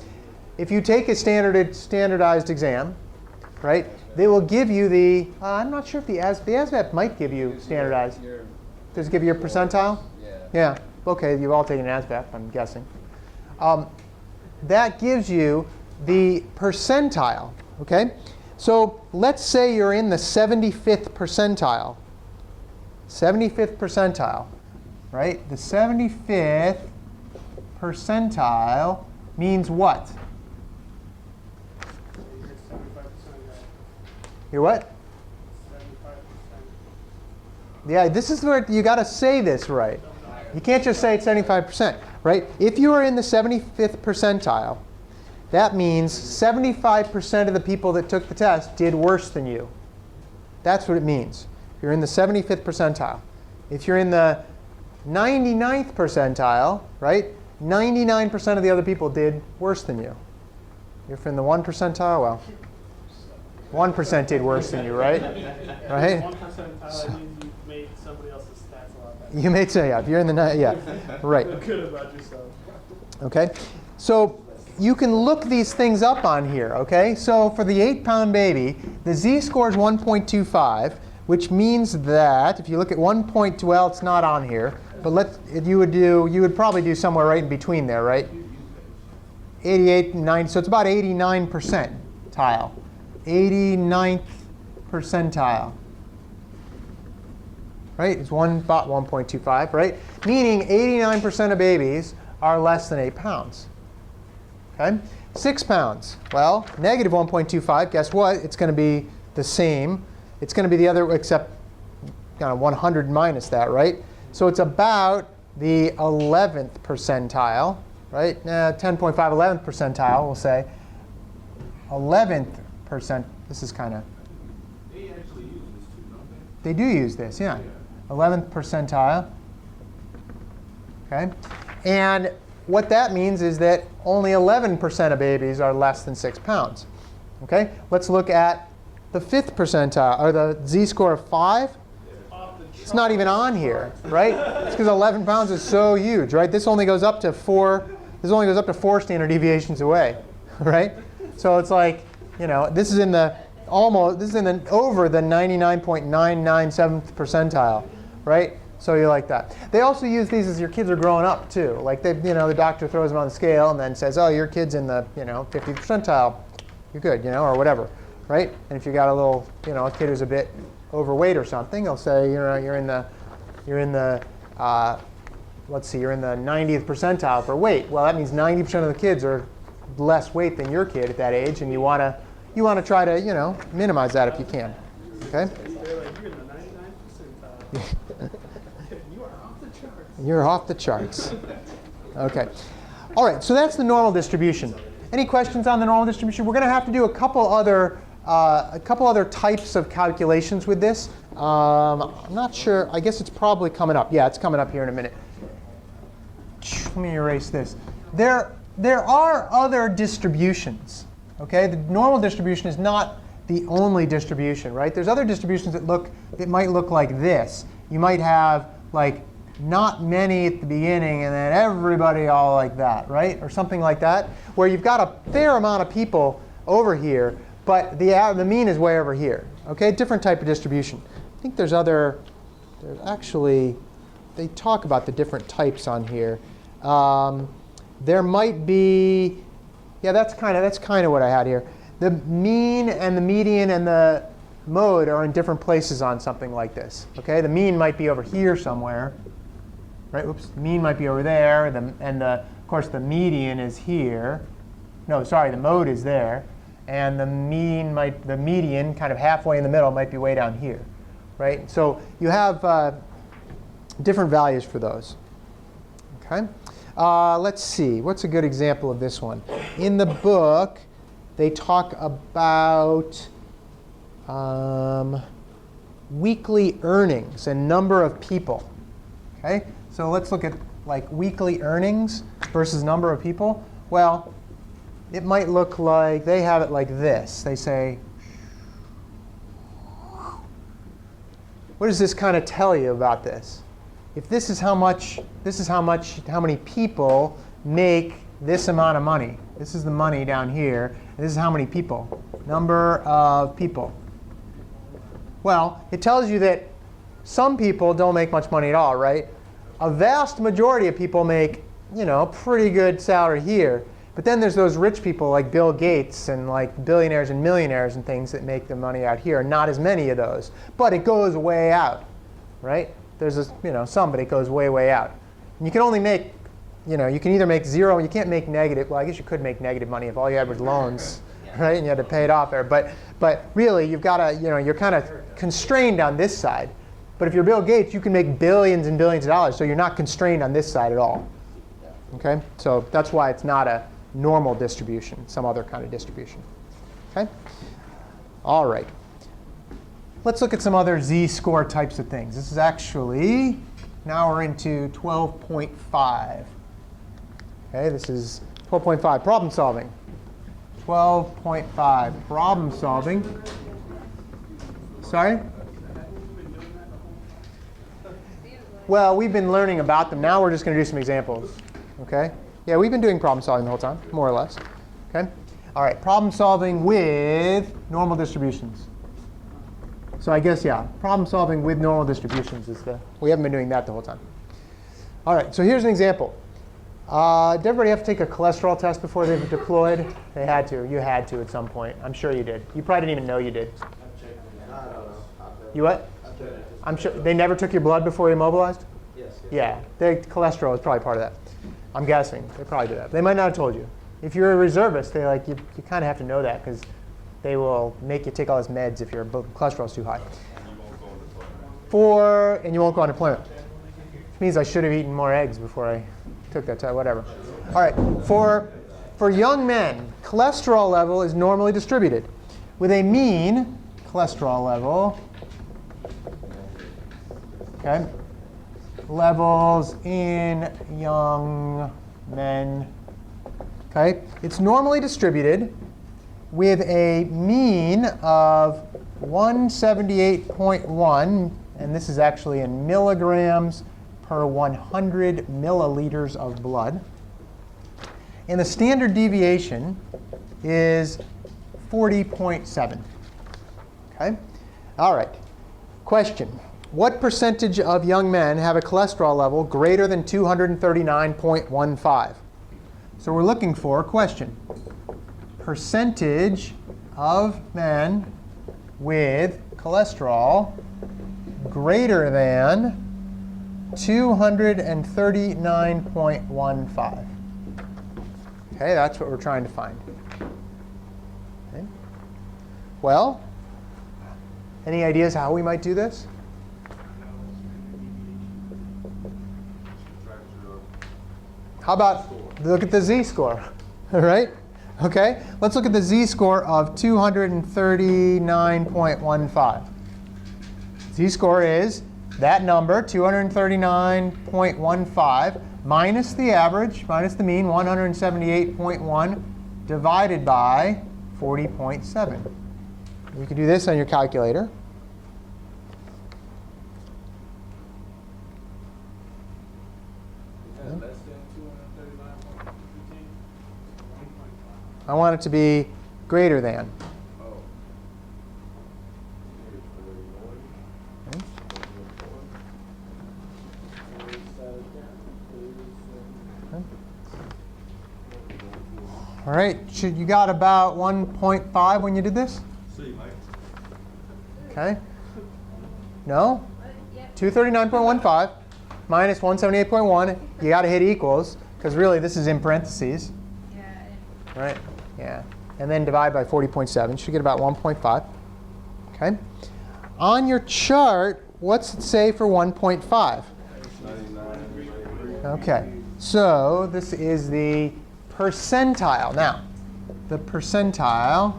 if you take a standardized exam, right, they will give you the, I'm not sure if the ASVAB might give you standardized. Does it give you your percentile? Yeah. Okay, you've all taken ASVAB, I'm guessing. That gives you the percentile, okay? So let's say you're in the 75th percentile. 75th percentile, right? The 75th percentile means what? You're what? 75%. Yeah, this is where you got to say this right. You can't just say it's 75%, right? If you are in the 75th percentile, that means 75% of the people that took the test did worse than you. That's what it means. You're in the 75th percentile. If you're in the 99th percentile, right, 99% of the other people did worse than you. If you're in the 1 percentile, well, 1% did worse than you, right? Right? 1 percentile means you made somebody else's stats a lot better. You may say, yeah, if you're in the, yeah, right. Feel good about yourself. Okay, so you can look these things up on here, okay? So for the 8-pound baby, the z-score is 1.25, which means that if you look at 1.2, well, it's not on here, but you would probably do somewhere right in between there, right? 88 and 90, so it's about 89 percentile. 89th percentile. Right? It's about 1.25, right? Meaning 89% of babies are less than 8 pounds. Okay? 6 pounds. Well, negative 1.25, guess what? It's going to be the same. It's going to be the other, except 100 minus that, right? So it's about the 11th percentile, right? 10.5, 11th percentile, we'll say. 11th percent. This is kind of. They actually use this too, don't they? They do use this, yeah. 11th percentile. Okay? And what that means is that only 11% of babies are less than 6 pounds. Okay? Let's look at the 5th percentile, or the z-score of 5. It's not even on here, right? It's because 11 pounds is so huge, right? This only goes up to 4. This only goes up to 4 standard deviations away, right? So it's like, this is in the over the 99.997th percentile, right? So you like that. They also use these as your kids are growing up too. Like the doctor throws them on the scale and then says, oh, your kid's in the 50th percentile, you're good, or whatever, right? And if you got a little, a kid who's a bit overweight or something, they'll say, you're in the let's see, you're in the 90th percentile for weight. Well, that means 90% of the kids are less weight than your kid at that age, and you want to try to minimize that if you can. Okay. They're like, you're in the 99th percentile. You are off the charts. You're off the charts. Okay. All right. So that's the normal distribution. Any questions on the normal distribution? We're going to have to do a couple other types of calculations with this. I'm not sure. I guess it's probably coming up. Yeah, it's coming up here in a minute. Let me erase this. There are other distributions. Okay, the normal distribution is not the only distribution, right? There's other distributions that might look like this. You might have like not many at the beginning and then everybody all like that, right? Or something like that, where you've got a fair amount of people over here, but the mean is way over here. Okay, different type of distribution. I think there's actually, they talk about the different types on here. There might be, yeah, that's kind of what I had here. The mean and the median and the mode are in different places on something like this. Okay, the mean might be over here somewhere, right? Oops, mean might be over there, of course the median is here. No, sorry, the mode is there, and the median, kind of halfway in the middle, might be way down here, right? So you have different values for those. Okay. Let's see. What's a good example of this one? In the book, they talk about weekly earnings and number of people. Okay. So let's look at like weekly earnings versus number of people. Well, it might look like they have it like this. They say, what does this kind of tell you about this? If this is how many people make this amount of money. This is the money down here. And this is how many people. Number of people. Well, it tells you that some people don't make much money at all, right? A vast majority of people make, pretty good salary here. But then there's those rich people like Bill Gates and like billionaires and millionaires and things that make the money out here. Not as many of those. But it goes way out, right? There's some, but it goes way, way out. And you can only make, you can either make zero, you can't make negative. Well, I guess you could make negative money if all you had was loans, right? And you had to pay it off there. But really, you've got to, you're kind of constrained on this side. But if you're Bill Gates, you can make billions and billions of dollars. So you're not constrained on this side at all. Okay? So that's why it's not a normal distribution, some other kind of distribution. Okay? All right. Let's look at some other z-score types of things. This is actually, now we're into 12.5. Okay, this is 12.5, problem solving. 12.5, problem solving. Sorry? Well, we've been learning about them. Now we're just going to do some examples. Okay? Yeah, we've been doing problem solving the whole time, more or less. Okay? All right, problem solving with normal distributions. So I guess, yeah, problem solving with normal distributions is we haven't been doing that the whole time. All right, so here's an example. Did everybody have to take a cholesterol test before they were deployed? They had to. You had to at some point. I'm sure you did. You probably didn't even know you did. You what? I'm sure they never took your blood before you mobilized? Yes. Yeah, the cholesterol is probably part of that. I'm guessing. They probably did that. They might not have told you. If you're a reservist, you kind of have to know that because they will make you take all these meds if your cholesterol is too high. And you won't go on deployment. Which means I should have eaten more eggs before I took that test, whatever. All right, for young men, cholesterol level is normally distributed with a mean cholesterol level, okay, levels in young men, okay. It's normally distributed with a mean of 178.1, and this is actually in milligrams per 100 milliliters of blood. And the standard deviation is 40.7. Okay? All right. Question. What percentage of young men have a cholesterol level greater than 239.15? So we're looking for, question, percentage of men with cholesterol greater than 239.15. Okay, that's what we're trying to find. Okay. Well, any ideas how we might do this? How about look at the z-score, all right? Okay, let's look at the z-score of 239.15. Z-score is that number, 239.15, minus the average, minus the mean, 178.1, divided by 40.7. You can do this on your calculator. Less than 239.15? I want it to be greater than. Oh. All right, you got about 1.5 when you did this? See, Mike. Okay. No? 239.15 minus 178.1. You got to hit equals, because really this is in parentheses. Yeah. Right? Yeah. And then divide by 40.7. Should get about 1.5. Okay? On your chart, what's it say for 1.5? Okay. So this is the percentile. Now, the percentile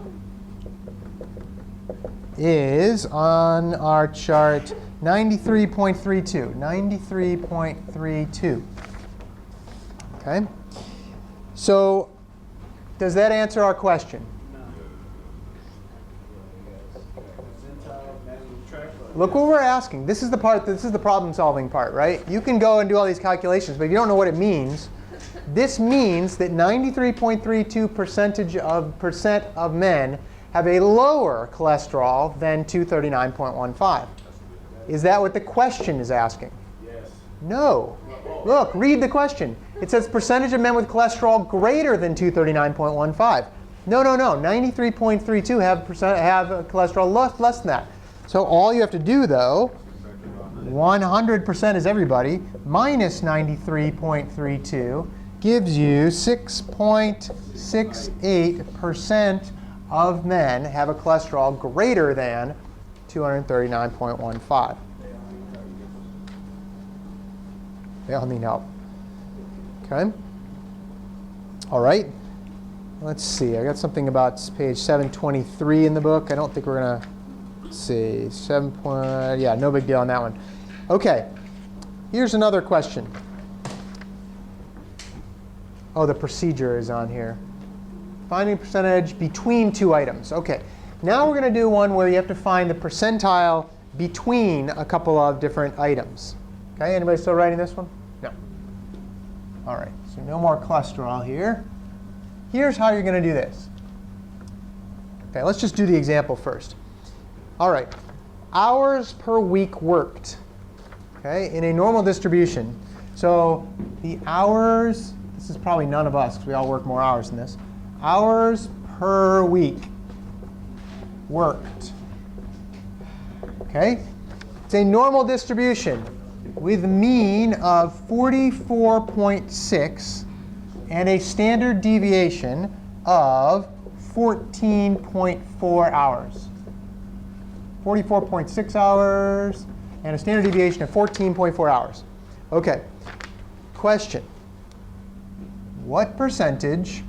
is on our chart 93.32. 93.32. Okay? So does that answer our question? Look what we're asking. This is the part. This is the problem-solving part, right? You can go and do all these calculations, but if you don't know what it means, this means that 93.32% of men have a lower cholesterol than 239.15. Is that what the question is asking? Yes. No. Look, read the question. It says percentage of men with cholesterol greater than 239.15. No, no, no. 93.32 have cholesterol less than that. So all you have to do, though, 100% is everybody, minus 93.32 gives you 6.68% of men have a cholesterol greater than 239.15. They all need help. Okay? All right. Let's see. I got something about page 723 in the book. I don't think we're going to see. Yeah, no big deal on that one. Okay. Here's another question. Oh, the procedure is on here. Finding percentage between two items. Okay. Now we're going to do one where you have to find the percentile between a couple of different items. Okay, anybody still writing this one? No. All right, so no more cholesterol here. Here's how you're going to do this. Okay, let's just do the example first. All right, hours per week worked. Okay, in a normal distribution. So the hours, this is probably none of us because we all work more hours than this. Hours per week worked. Okay, it's a normal distribution with a mean of 44.6 and a standard deviation of 14.4 hours. 44.6 hours and a standard deviation of 14.4 hours. Okay, question. What percentage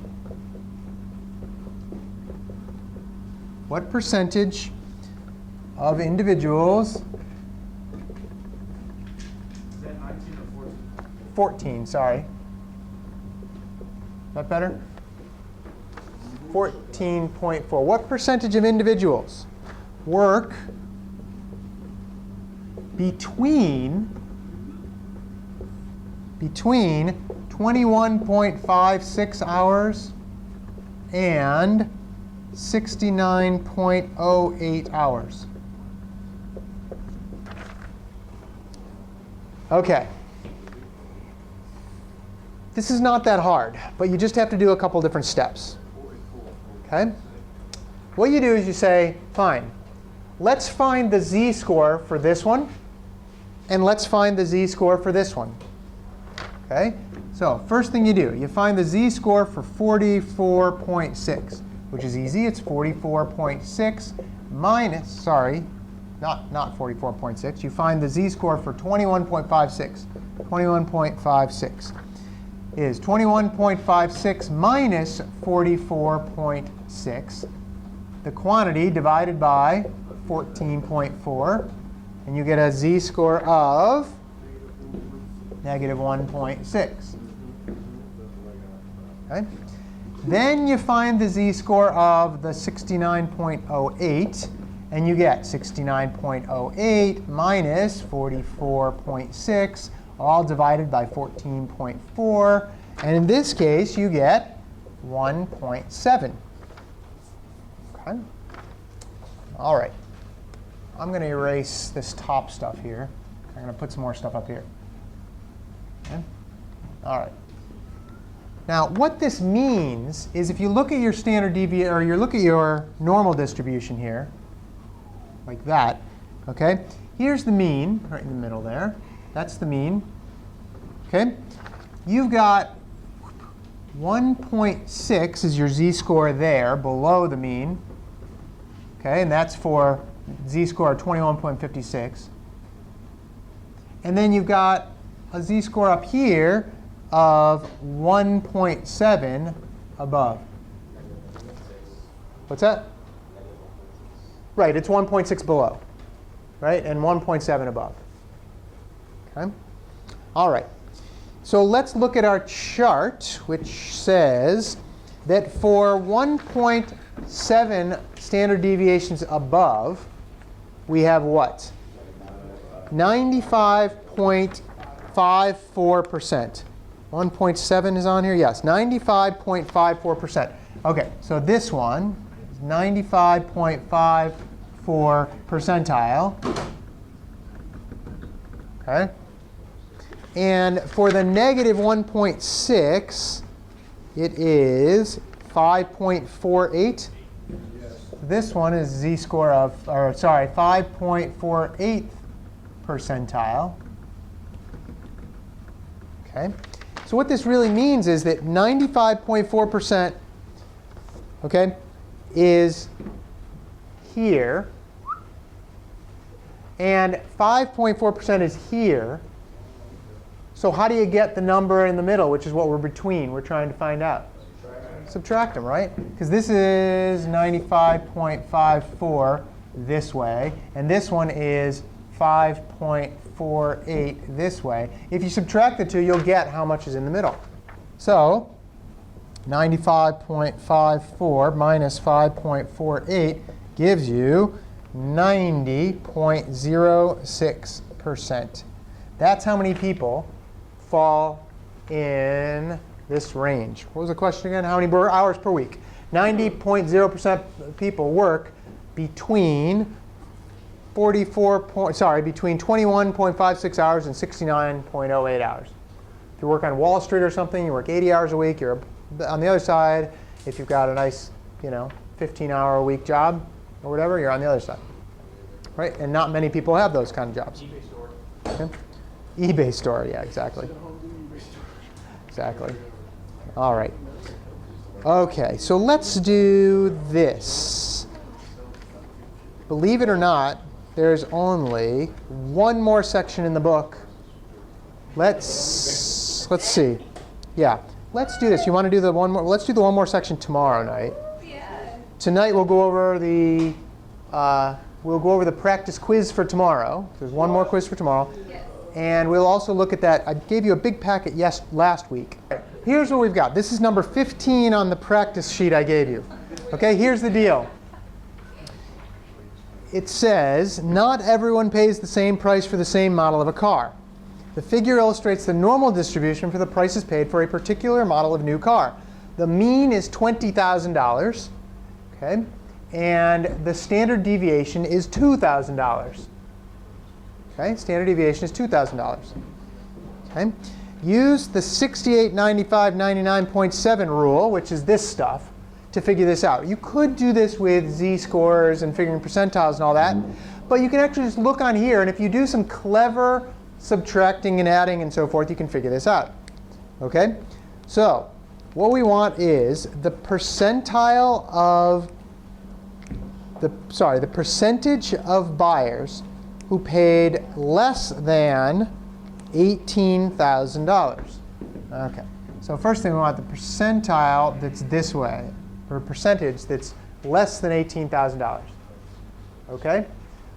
of individuals, Is that 19 or 14? 14, sorry. Is that better? 14.4. What percentage of individuals work between 21.56 hours and 69.08 hours? Okay. This is not that hard, but you just have to do a couple different steps. Okay? What you do is you say, fine, let's find the z-score for this one, and let's find the z-score for this one. Okay? So first thing you do, you find the z-score for 44.6, which is easy. It's 44.6 minus, sorry, not 44.6. You find the z-score for 21.56. 21.56 is 21.56 minus 44.6. The quantity divided by 14.4. And you get a z-score of negative 1.6. Okay? Then you find the z-score of the 69.08, and you get 69.08 minus 44.6, all divided by 14.4. And in this case, you get 1.7. Okay? All right. I'm going to erase this top stuff here. I'm going to put some more stuff up here. Okay? All right. Now, what this means is if you look at your standard deviation, or you look at your normal distribution here, like that, okay? Here's the mean, right in the middle there. That's the mean. Okay? You've got 1.6 is your z-score there, below the mean. Okay, and that's for z-score of 21.56. And then you've got a z-score up here of 1.7 above. What's that? Right, it's 1.6 below, right, and 1.7 above. Okay? All right. So let's look at our chart, which says that for 1.7 standard deviations above, we have what? 95.54%. 1.7 is on here? Yes, 95.54%. OK, so this one is 95.54 percentile. OK? And for the negative 1.6, it is 5.48. This one is z-score of, or sorry, 5.48 percentile. Okay. So what this really means is that 95.4%, okay, is here, and 5.4% is here. So how do you get the number in the middle, which is what we're between? We're trying to find out. Subtract them, right? Because this is 95.54 this way, and this one is 5.48 this way. If you subtract the two, you'll get how much is in the middle. So 95.54 minus 5.48 gives you 90.06%. That's how many people fall in this range. What was the question again? How many hours per week? 90.0% of people work between between 21.56 hours and 69.08 hours. If you work on Wall Street or something, you work 80 hours a week. You're on the other side. If you've got a nice, 15-hour-a-week job or whatever, you're on the other side, right? And not many people have those kind of jobs. eBay store. Okay? eBay store, yeah, exactly. Exactly. All right. OK, so let's do this. Believe it or not, there's only one more section in the book. Let's see. Yeah, let's do this. You want to do the one more? Let's do the one more section tomorrow night. Yeah. Tonight we'll go over the practice quiz for tomorrow. There's one more quiz for tomorrow. Yes. And we'll also look at that. I gave you a big packet last week. Here's what we've got. This is number 15 on the practice sheet I gave you. OK, here's the deal. It says, not everyone pays the same price for the same model of a car. The figure illustrates the normal distribution for the prices paid for a particular model of new car. The mean is $20,000. OK, and the standard deviation is $2,000. Okay, standard deviation is $2,000. Okay, use the 68, 95, 99.7 rule, which is this stuff, to figure this out. You could do this with z-scores and figuring percentiles and all that, but you can actually just look on here, and if you do some clever subtracting and adding and so forth, you can figure this out. Okay, so what we want is the percentile of the percentage of buyers who paid less than $18,000. Okay, so first thing we want the percentile that's this way, or a percentage that's less than $18,000. Okay,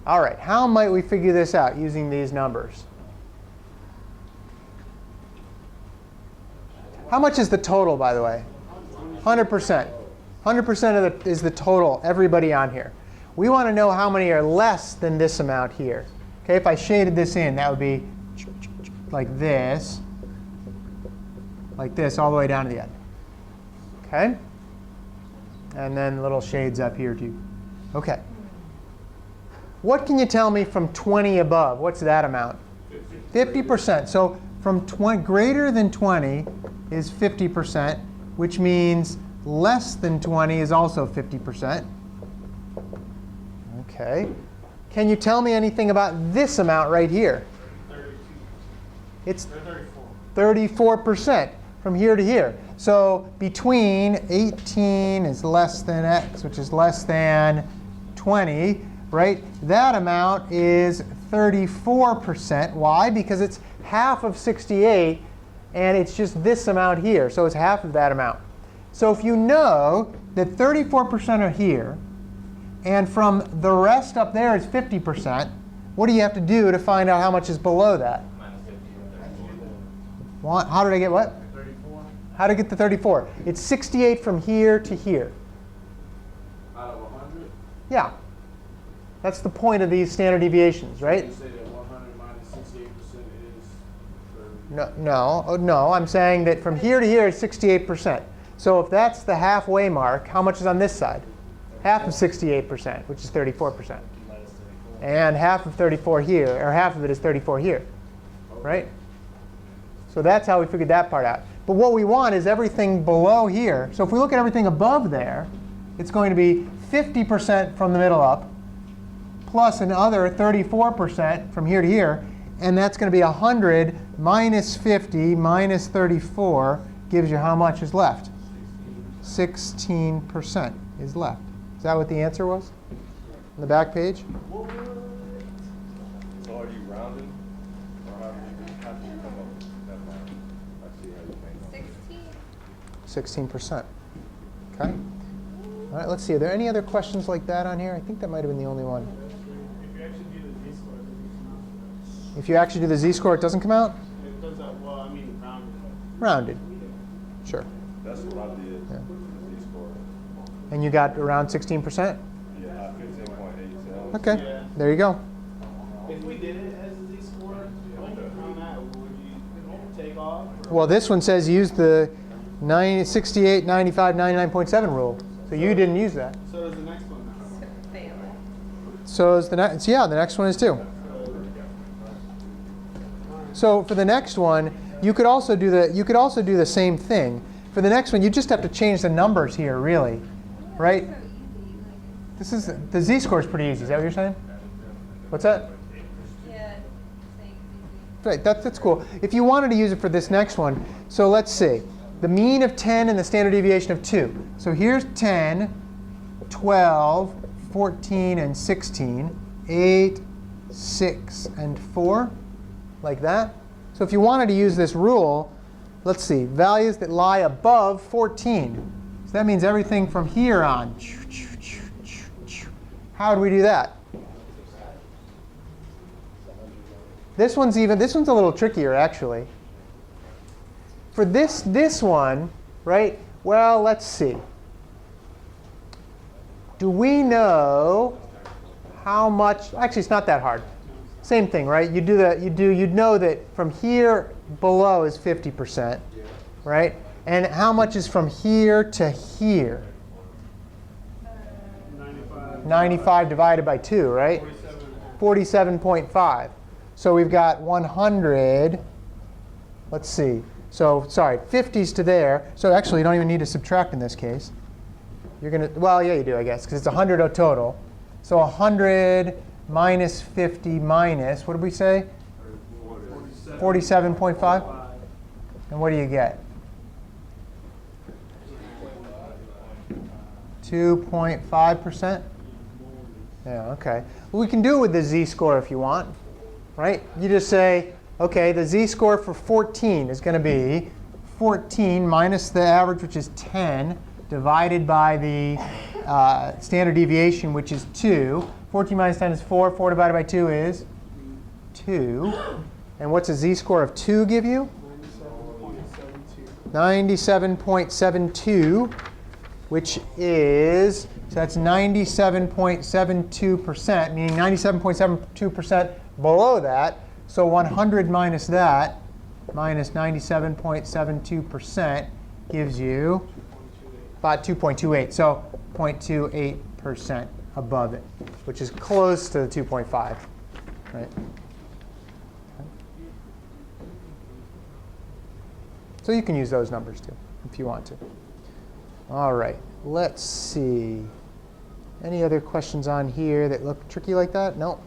all right. How might we figure this out using these numbers? How much is the total, by the way? 100%. 100% is the total, everybody on here. We want to know how many are less than this amount here. Okay, if I shaded this in, that would be like this, all the way down to the end. Okay? And then little shades up here too. Okay. What can you tell me from 20 above? What's that amount? 50%. So from greater than 20 is 50%, which means less than 20 is also 50%. Okay. Can you tell me anything about this amount right here? 32. It's 34. 34% from here to here. So between 18 is less than x, which is less than 20, right? That amount is 34%. Why? Because it's half of 68, and it's just this amount here. So it's half of that amount. So if you know that 34% are here, and from the rest up there is 50%, what do you have to do to find out how much is below that? How did I get what? 34 How to get the 34? It's 68 from here to here. out of 100. Yeah. That's the point of these standard deviations, right? You say that 100 minus 68% is 30. No. I'm saying that from here to here is 68%. So if that's the halfway mark, how much is on this side? Half of 68%, which is 34%. And half of 34 here, or half of it is 34 here, right? So that's how we figured that part out. But what we want is everything below here. So if we look at everything above there, it's going to be 50% from the middle up, plus another 34% from here to here. And that's going to be 100 minus 50 minus 34 gives you how much is left? 16% is left. Is that what the answer was on the back page? So are you rounding? Or how do you come up with that mark? I see how you think. 16%. OK. All right, let's see. Are there any other questions like that on here? I think that might have been the only one. If you actually do the z-score, it doesn't come out? If you actually do the z-score, it doesn't come out? It does that, well, I mean, rounded. Rounded. Sure. That's what I did. Yeah. The Z-score. And you got around 16%? Yeah, 15.87. OK. Yeah. There you go. If we did it as a z-score, on that, would you take off? Or? Well, this one says use the 68, 95, 99.7 rule. So you didn't use that. So does the next one now? So is the next. Yeah, the next one is too. So for the next one, you could also do the same thing. For the next one, you just have to change the numbers here, really, right? This is the z-score is pretty easy. Is that what you're saying? What's that? Yeah. Right. That's cool. If you wanted to use it for this next one, so let's see. The mean of 10 and the standard deviation of 2. So here's 10, 12, 14, and 16, 8, 6, and 4, like that. So if you wanted to use this rule, let's see, values that lie above 14. So that means everything from here on. How would we do that? This one's a little trickier, actually. For this one, right? Well, let's see. Do we know how much? Actually, it's not that hard. Same thing, right? You'd know that from here below is 50%, right? And how much is from here to here? 95 divided by 2, right? 47.5. So we've got 100. Let's see. So sorry, 50's to there. So actually, you don't even need to subtract in this case. You're going to, well, yeah, you do, I guess, because it's 100 total. So 100 minus 50 minus, what did we say? 47.5. And what do you get? 2.5%? Yeah, OK. Well, we can do it with the z-score if you want, right? You just say, OK, the z-score for 14 is going to be 14 minus the average, which is 10, divided by the standard deviation, which is 2. 14 minus 10 is 4. 4 divided by 2 is 2. And what's a z-score of 2 give you? 97.72, which is, so that's 97.72%, meaning 97.72% below that. So 100 minus that, minus 97.72%, gives you about 2.28. So 0.28% above it, which is close to the 2.5, right? So you can use those numbers too, if you want to. All right, let's see. Any other questions on here that look tricky like that? No.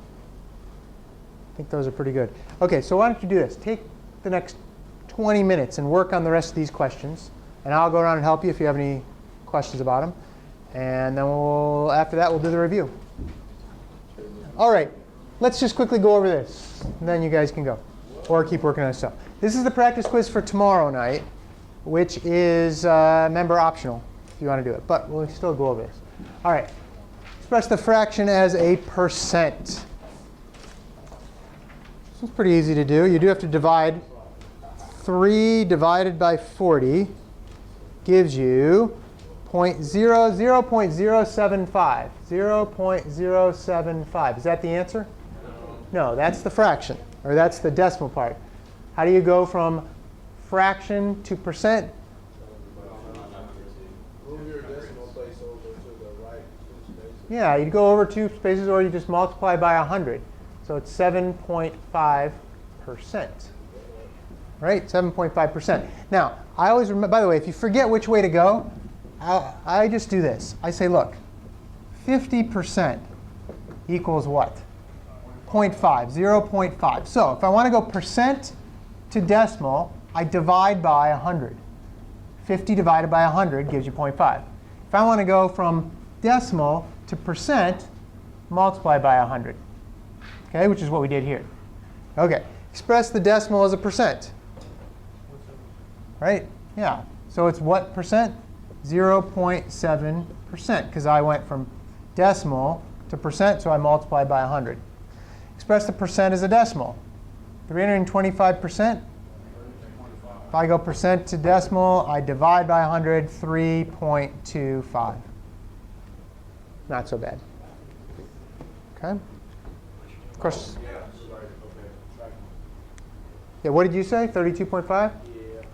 I think those are pretty good. OK, so why don't you do this? Take the next 20 minutes and work on the rest of these questions. And I'll go around and help you if you have any questions about them. And then after that, we'll do the review. All right, let's just quickly go over this. And then you guys can go. Or keep working on this stuff. This is the practice quiz for tomorrow night, which is member optional if you want to do it. But we'll still go over this. All right, express the fraction as a percent. This is pretty easy to do. You do have to divide 3 divided by 40 gives you 0.075. 0.075. Is that the answer? No, that's the fraction, or that's the decimal part. How do you go from fraction to percent? Move your decimal place over to the right 2 spaces. Yeah, you go over 2 spaces, or you just multiply by 100. So it's 7.5%. Right? 7.5%. Now, I always remember, by the way, if you forget which way to go, I just do this. I say, look, 50% equals what? 0.5, 0.5. So if I want to go percent to decimal, I divide by 100. 50 divided by 100 gives you 0.5. If I want to go from decimal to percent, multiply by 100. Okay, which is what we did here. Okay, express the decimal as a percent. Right? Yeah. So it's what percent? 0.7%, because I went from decimal to percent, so I multiplied by 100. Express the percent as a decimal. 325%. If I go percent to decimal, I divide by 100, 3.25. Not so bad. Okay? Of course. Yeah, what did you say? 32.5?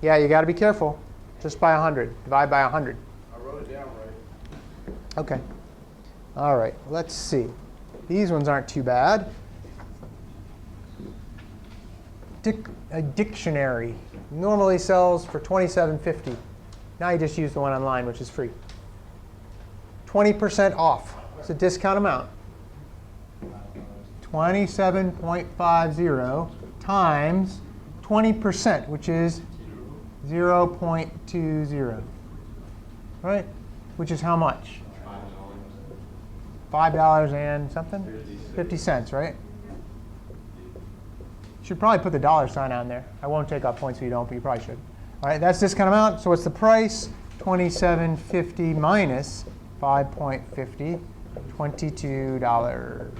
Yeah, you got to be careful. Just by 100. Divide by 100. I wrote it down right. OK. All right, let's see. These ones aren't too bad. A dictionary normally sells for $27.50. Now you just use the one online, which is free. 20% off. It's a discount amount. 27.50 times 20%, which is 0.20. Right? Which is how much? $5 and something? 50 cents, right? Should probably put the dollar sign on there. I won't take off points if you don't, but you probably should. All right, that's discount amount. So what's the price? $27.50 minus 5.50, $22.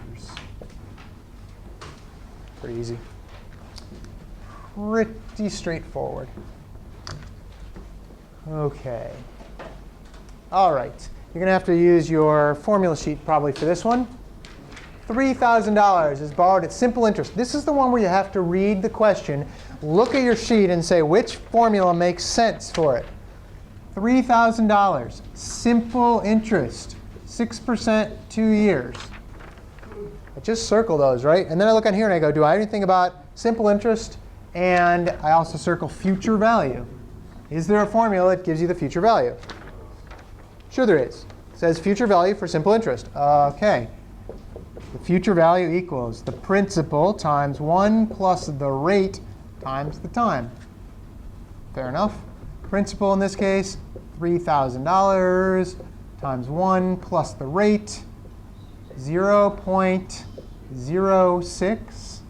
Pretty easy. Pretty straightforward. OK. All right. You're going to have to use your formula sheet probably for this one. $3,000 is borrowed at simple interest. This is the one where you have to read the question, look at your sheet, and say which formula makes sense for it. $3,000, simple interest, 6%, 2 years. I just circle those, right? And then I look on here and I go, do I have anything about simple interest? And I also circle future value. Is there a formula that gives you the future value? Sure there is. It says future value for simple interest. OK. The future value equals the principal times 1 plus the rate times the time. Fair enough. Principal in this case, $3,000 times 1 plus the rate, 0.06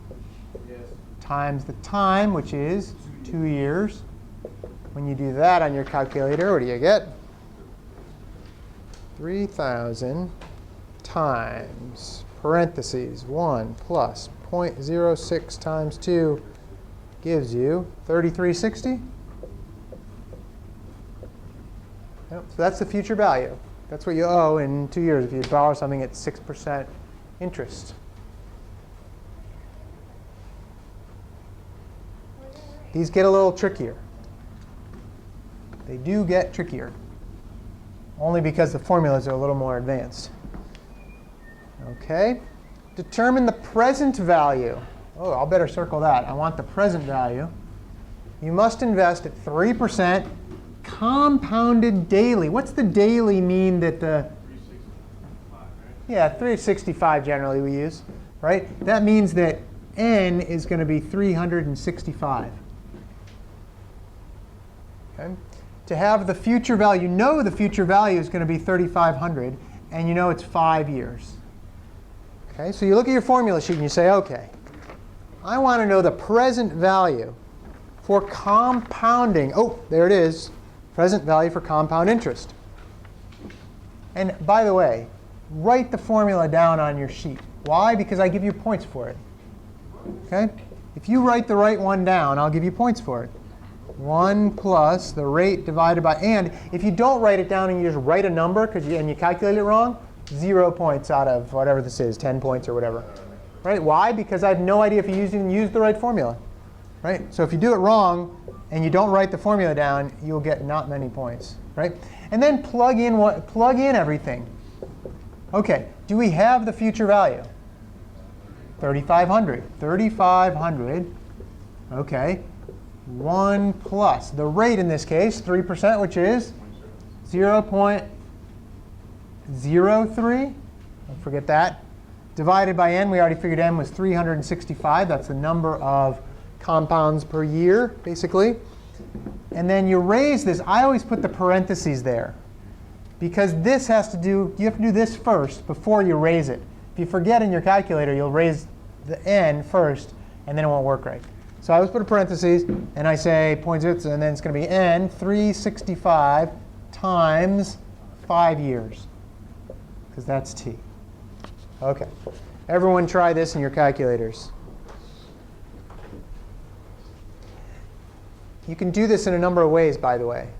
times the time, which is 2 years. When you do that on your calculator, what do you get? 3,000 times parentheses 1 plus 0.06 times 2 gives you 3360. Yep, so that's the future value. That's what you owe in 2 years if you borrow something at 6% interest. These get a little trickier. They do get trickier, only because the formulas are a little more advanced. OK. Determine the present value. Oh, I'll better circle that. I want the present value. You must invest at 3% compounded daily. What's the daily mean that the? 365, right? Yeah, 365 generally we use, right? That means that n is going to be 365. Okay? To have the future value, you know the future value is going to be 3,500, and you know it's 5 years. Okay? So you look at your formula sheet and you say, OK, I want to know the present value for compounding. Oh, there it is. Present value for compound interest. And by the way, write the formula down on your sheet. Why? Because I give you points for it. Okay? If you write the right one down, I'll give you points for it. 1 plus the rate divided by, and if you don't write it down and you just write a number and you calculate it wrong, 0 points out of whatever this is, 10 points or whatever. Right? Why? Because I have no idea if you even used the right formula. Right? So if you do it wrong and you don't write the formula down, you'll get not many points. Right? And then plug in everything. OK, do we have the future value? 3,500. 3,500. OK. 1 plus the rate in this case, 3%, which is 0.03. Don't forget that. Divided by n, we already figured n was 365. That's the number of compounds per year, basically. And then you raise this. I always put the parentheses there, because this has to do, you have to do this first before you raise it. If you forget in your calculator, you'll raise the n first, and then it won't work right. So I always put a parentheses, and I say 0.0, and then it's going to be n 365 times 5 years, because that's t. OK. Everyone try this in your calculators. You can do this in a number of ways, by the way.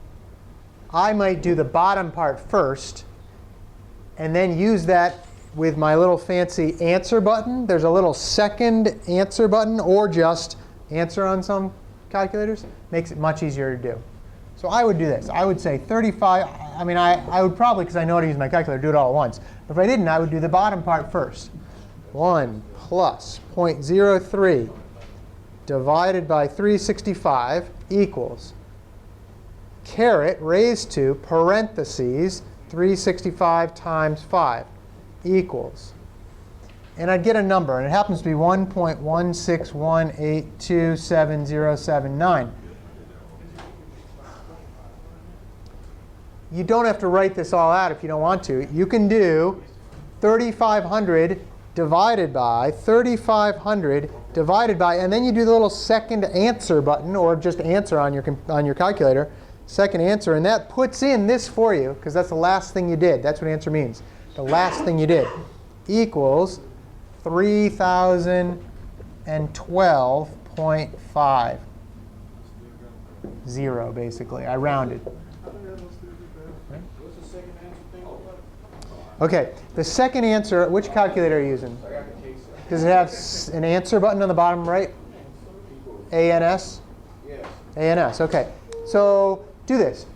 I might do the bottom part first, and then use that with my little fancy answer button. There's a little second answer button, or just answer on some calculators. Makes it much easier to do. So I would do this. I would say 35. I mean, I would probably, because I know how to use my calculator, do it all at once. But if I didn't, I would do the bottom part first. 1 plus 0.03 divided by 365 equals caret raised to parentheses 365 times 5 equals. And I'd get a number, and it happens to be 1.161827079. You don't have to write this all out if you don't want to. You can do 3,500 divided by 3,500 divided by, and then you do the little second answer button, or just answer on your calculator, second answer, and that puts in this for you, because that's the last thing you did. That's what answer means. The last thing you did equals 3,012.50, basically. I rounded. What's the second answer thing? OK, the second answer, which calculator are you using? Does it have an answer button on the bottom right? ANS? Yes. ANS, OK. So do this.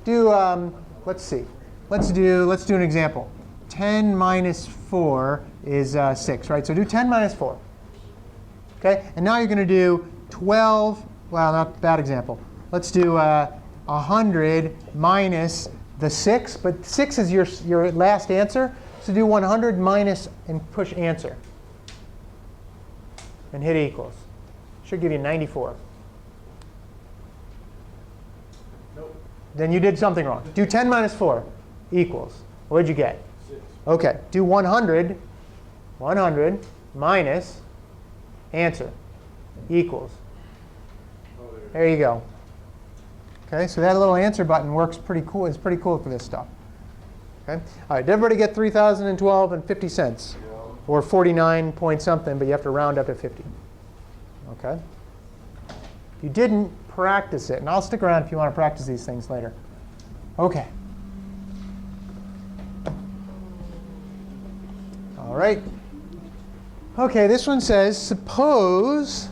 Let's see. Let's do an example. 10 minus 4 is 6, right? So do 10 minus 4. OK? And now you're going to do 12. Well, not a bad example. Let's do 100 minus the 6. But 6 is your last answer. So do 100 minus and push answer. And hit equals. Should give you 94. Nope. Then you did something wrong. Do 10 minus 4 equals. What did you get? 6. OK. Do 100 minus answer equals. Oh, There you go. OK, so that little answer button works pretty cool. It's pretty cool for this stuff. OK. All right, did everybody get 3,012 and 50 cents? Or 49 point something, but you have to round up to 50. OK. If you didn't, practice it. And I'll stick around if you want to practice these things later. OK. All right. OK, this one says, suppose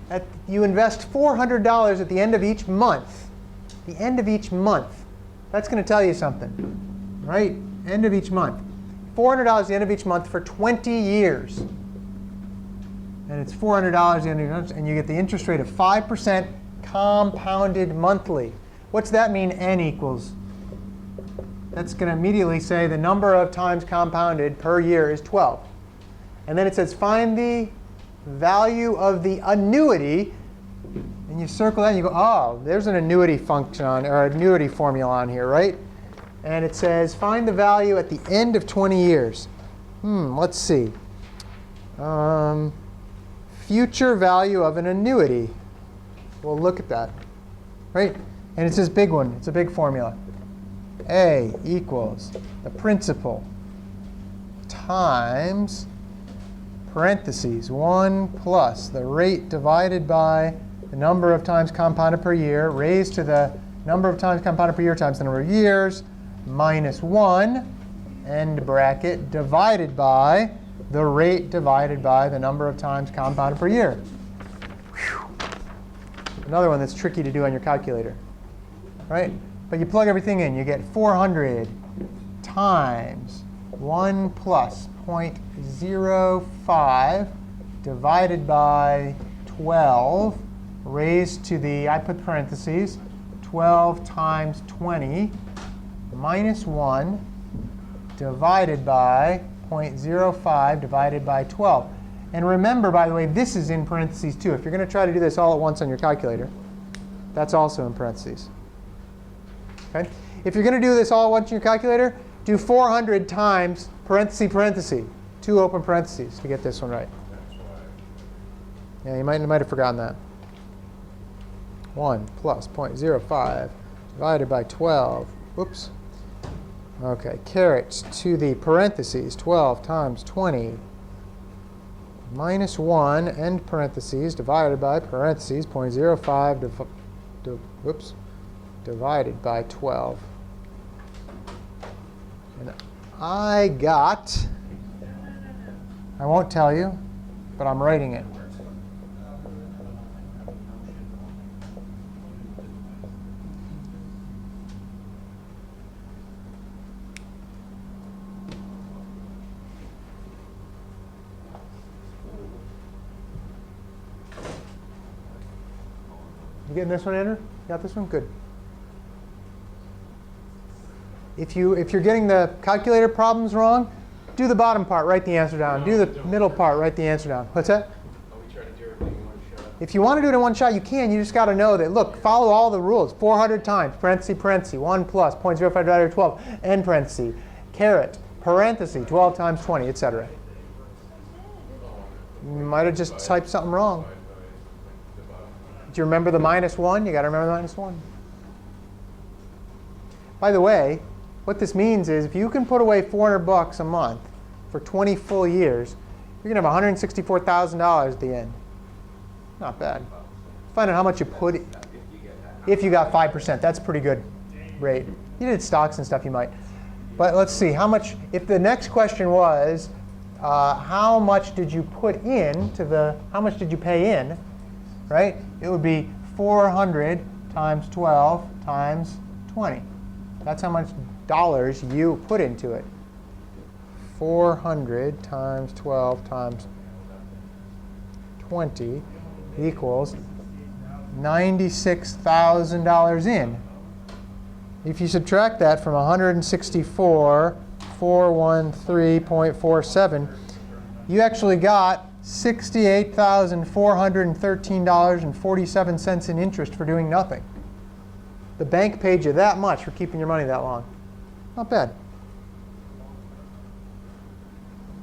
that you invest $400 at the end of each month. The end of each month. That's going to tell you something, right? End of each month. $400 at the end of each month for 20 years. And it's $400 at the end of each month, and you get the interest rate of 5% compounded monthly. What's that mean, n equals? That's going to immediately say the number of times compounded per year is 12. And then it says find the value of the annuity. And And you circle that and you go, oh, there's an annuity function on, or annuity formula on here, right? And it says find the value at the end of 20 years. Let's see. Future value of an annuity. We'll look at that, right? And it's this big one. It's a big formula. A equals the principal times parentheses 1 plus the rate divided by the number of times compounded per year raised to the number of times compounded per year times the number of years minus 1 end bracket divided by the rate divided by the number of times compounded per year. Whew. Another one that's tricky to do on your calculator, right? But you plug everything in. You get 400 times 1 plus 0.05 divided by 12 raised to the, I put parentheses, 12 times 20 minus 1 divided by 0.05 divided by 12. And remember, by the way, this is in parentheses too. If you're going to try to do this all at once on your calculator, that's also in parentheses. Okay? If you're going to do this all at once on your calculator, do 400 times parenthesis, parenthesis, 2 open parentheses to get this one right. Yeah, you might have forgotten that. 1 plus 0.05 divided by 12. Whoops. OK, caret to the parentheses, 12 times 20 minus 1 end parentheses divided by parentheses 0.05 divided by 12. And I got, I won't tell you, but I'm writing it. You getting this one, Andrew? You got this one? Good. If you're getting the calculator problems wrong, do the bottom part, write the answer down. Do the middle part, write the answer down. What's that? We try to do everything in one shot. If you want to do it in one shot, you can. You just got to know that, look, follow all the rules. 400 times, parenthesis, parenthesis, 1 plus 0.05 divided by 12, end parenthesis, caret, parenthesis, 12 times 20, etc. You might have just typed something wrong. Do you remember the minus 1? You got to remember the minus 1. By the way, what this means is if you can put away $400 a month for 20 full years, you're going to have $164,000 at the end. Not bad. Find out how much you put in. If you got 5%, that's a pretty good rate. You did stocks and stuff, you might. But let's see, how much, if the next question was, how much did you put in to the, how much did you pay in, right? It would be 400 times 12 times 20. That's how much dollars you put into it. 400 times 12 times 20 equals $96,000 in. If you subtract that from 164,413.47, you actually got $68,413.47 in interest for doing nothing. The bank paid you that much for keeping your money that long. Not bad.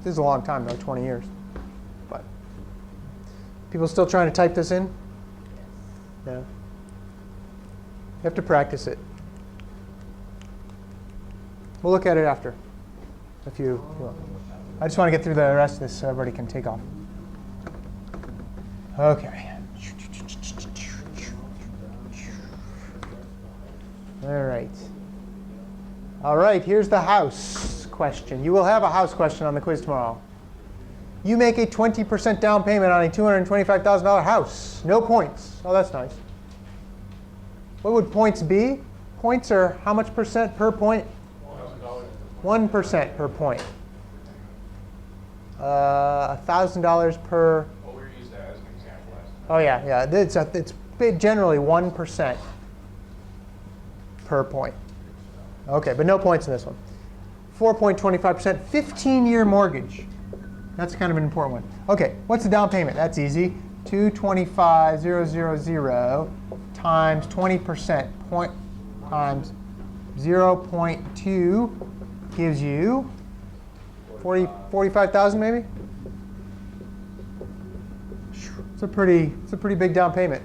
This is a long time, though, 20 years. But people still trying to type this in? Yeah. You have to practice it. We'll look at it after, if you want. I just want to get through the rest of this so everybody can take off. OK. All right. All right, here's the house question. You will have a house question on the quiz tomorrow. You make a 20% down payment on a $225,000 house. No points. Oh, that's nice. What would points be? Points are how much percent per point? 1% per point. $1,000 per. What we used that as an example last time. Oh yeah. It's generally 1% per point. OK, but no points in this one. 4.25%, 15-year mortgage. That's kind of an important one. OK, what's the down payment? That's easy. 225,000 times 20% times 0.2 gives you 45,000 maybe? It's a pretty big down payment.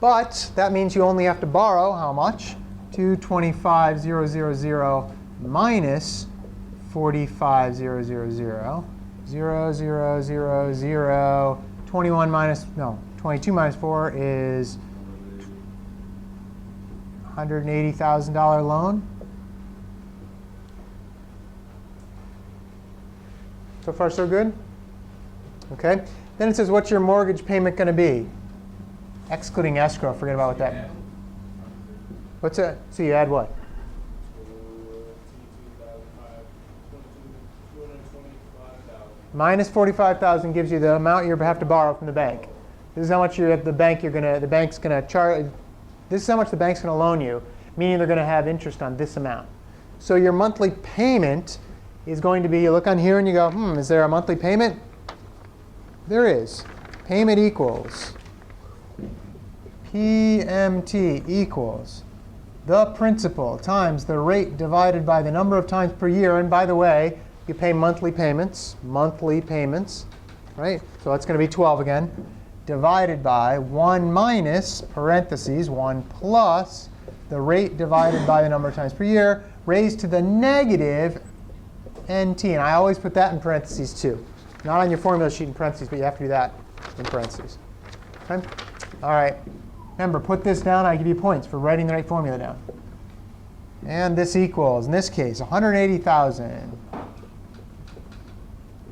But that means you only have to borrow how much? 225,000 minus 45,000. 0, 0, 0, 0. 22 minus 4 is $180,000 loan. So far, so good? Okay. Then it says, what's your mortgage payment going to be? Excluding escrow, forget about what that means. What's that? So you add what? Minus 45,000 gives you the amount you have to borrow from the bank. This is how much the bank's going to charge. This is how much the bank's going to loan you, meaning they're going to have interest on this amount. So your monthly payment is going to be, you look on here and you go, is there a monthly payment? There is. Payment equals PMT equals the principal times the rate divided by the number of times per year. And by the way, you pay monthly payments, right? So that's going to be 12 again, divided by 1 minus, parentheses, 1 plus the rate divided by the number of times per year, raised to the negative NT. And I always put that in parentheses too. Not on your formula sheet in parentheses, but you have to do that in parentheses. Okay? All right. Remember, put this down. I give you points for writing the right formula down. And this equals, in this case, 180,000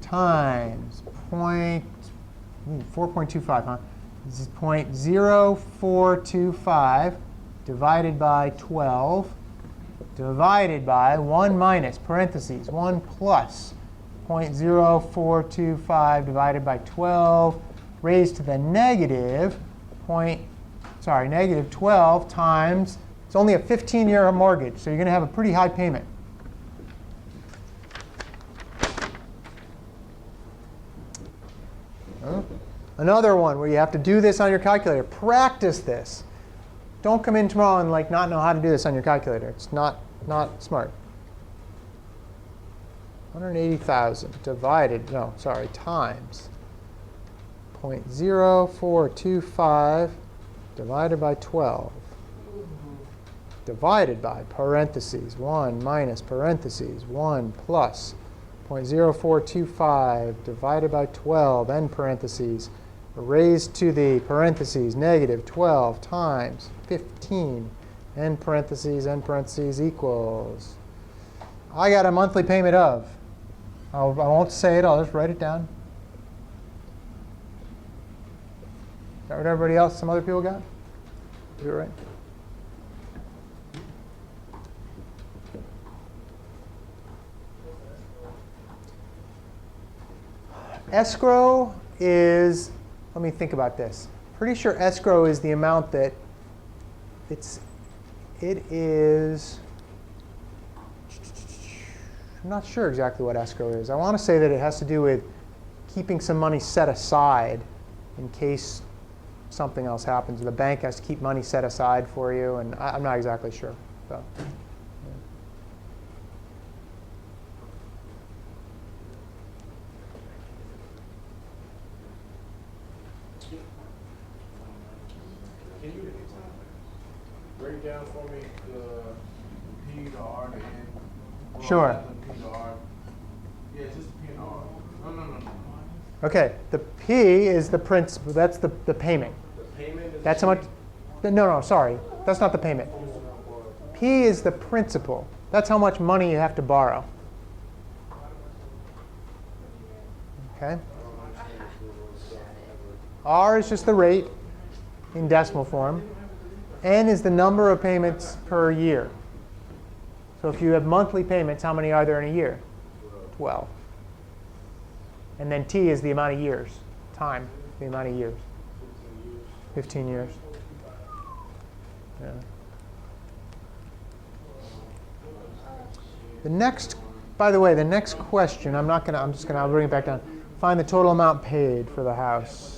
times 4.25, huh? This is 0.0425 divided by 12 divided by 1 minus, parentheses, 1 plus 0.0425 divided by 12 raised to the negative negative 12 times, it's only a 15-year mortgage, so you're going to have a pretty high payment. Another one where you have to do this on your calculator. Practice this. Don't come in tomorrow and not know how to do this on your calculator. It's not smart. 180,000 times 0.0425 divided by 12 divided by parentheses 1 minus parentheses 1 plus 0.0425 divided by 12 end parentheses raised to the parentheses negative 12 times 15 end parentheses equals. I got a monthly payment of. I won't say it. I'll just write it down. Is that what everybody else, some other people got? Do it right. Escrow is, let me think about this. Pretty sure escrow is the amount that it is, I'm not sure exactly what escrow is. I want to say that it has to do with keeping some money set aside in case something else happens. The bank has to keep money set aside for you, and I'm not exactly sure. So, yeah. Can you break down for me the P, the R, the N? Sure. The P, the R. Yeah, just the P and the R. No. OK, the P is the principal. That's the payment. The payment is That's how much. No, sorry. That's not the payment. P is the principal. That's how much money you have to borrow. OK? R is just the rate in decimal form. N is the number of payments per year. So if you have monthly payments, how many are there in a year? 12. And then T is the amount of years. Time, the amount of years. 15 years. Yeah. The next, by the way, the next question, I'll bring it back down. Find the total amount paid for the house.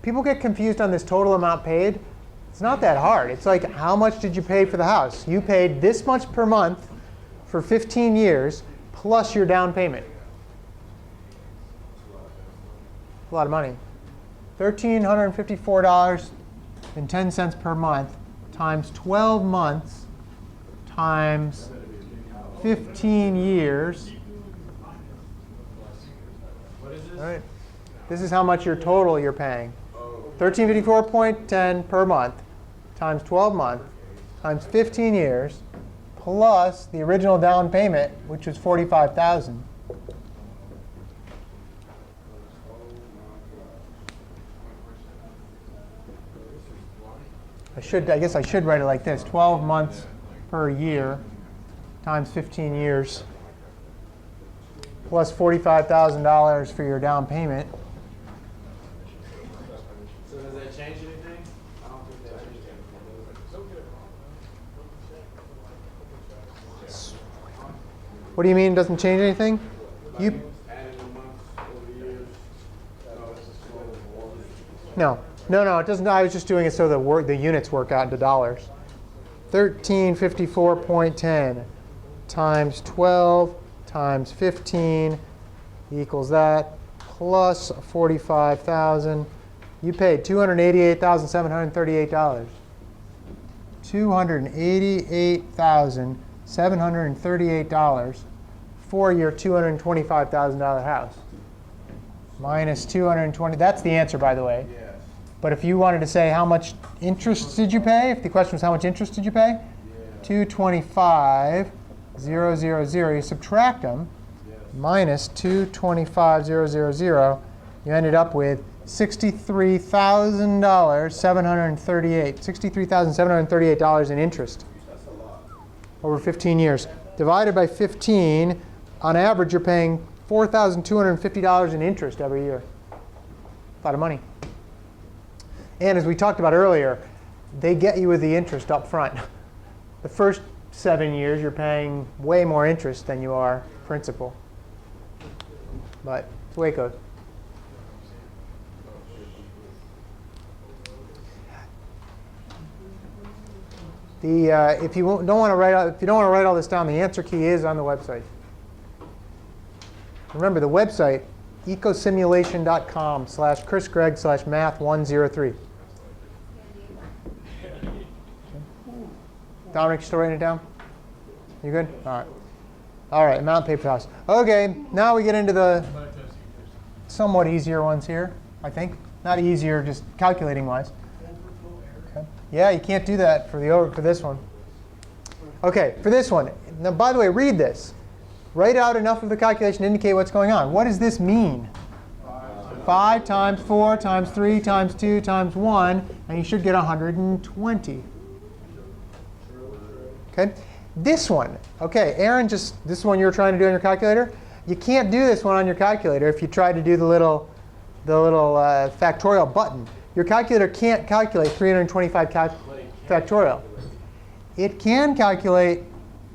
People get confused on this total amount paid. It's not that hard. It's like, how much did you pay for the house? You paid this much per month for 15 years plus your down payment. A lot of money. $1,354.10 per month times 12 months times 15 years. All right. This is how much your total you're paying. 1354.10 per month times 12 months times 15 years plus the original down payment, which was $45,000. I guess I should write it like this: 12 months per year times 15 years plus $45,000 for your down payment. So does that change anything? I don't think that changes anything. What do you mean it doesn't change anything? You Adding the months over the years. No, it doesn't. I was just doing it so the units work out into dollars. 1354.10 times 12 times 15 equals that, plus 45,000. You paid $288,738. $288,738 for your $225,000 house. Minus 220. That's the answer, by the way. Yes. But if you wanted to say how much interest did you pay, if the question was how much interest did you pay, 225,000, you subtract them, minus 225,000, you ended up with $63,738 in interest. That's a lot. Over 15 years. Divided by 15, on average, you're paying $4,250 in interest every year. A lot of money. And as we talked about earlier, they get you with the interest up front. The first 7 years, you're paying way more interest than you are principal. But it's the way it goes. If you don't want to write all this down, the answer key is on the website. Remember the website, ecosimulation.com/chrisgreg/math103. Dominic, you still writing it down? You good? All right. All right, amount paid for house. OK, now we get into the somewhat easier ones here, I think. Not easier, just calculating-wise. Okay. Yeah, you can't do that for this one. OK, for this one. Now, by the way, read this. Write out enough of the calculation to indicate what's going on. What does this mean? 5 times 4 times 3 times 2 times 1, and you should get 120. Okay, this one. Okay, Aaron, this is one you're trying to do on your calculator. You can't do this one on your calculator if you try to do the little factorial button. Your calculator can't calculate 325 factorial. It can calculate,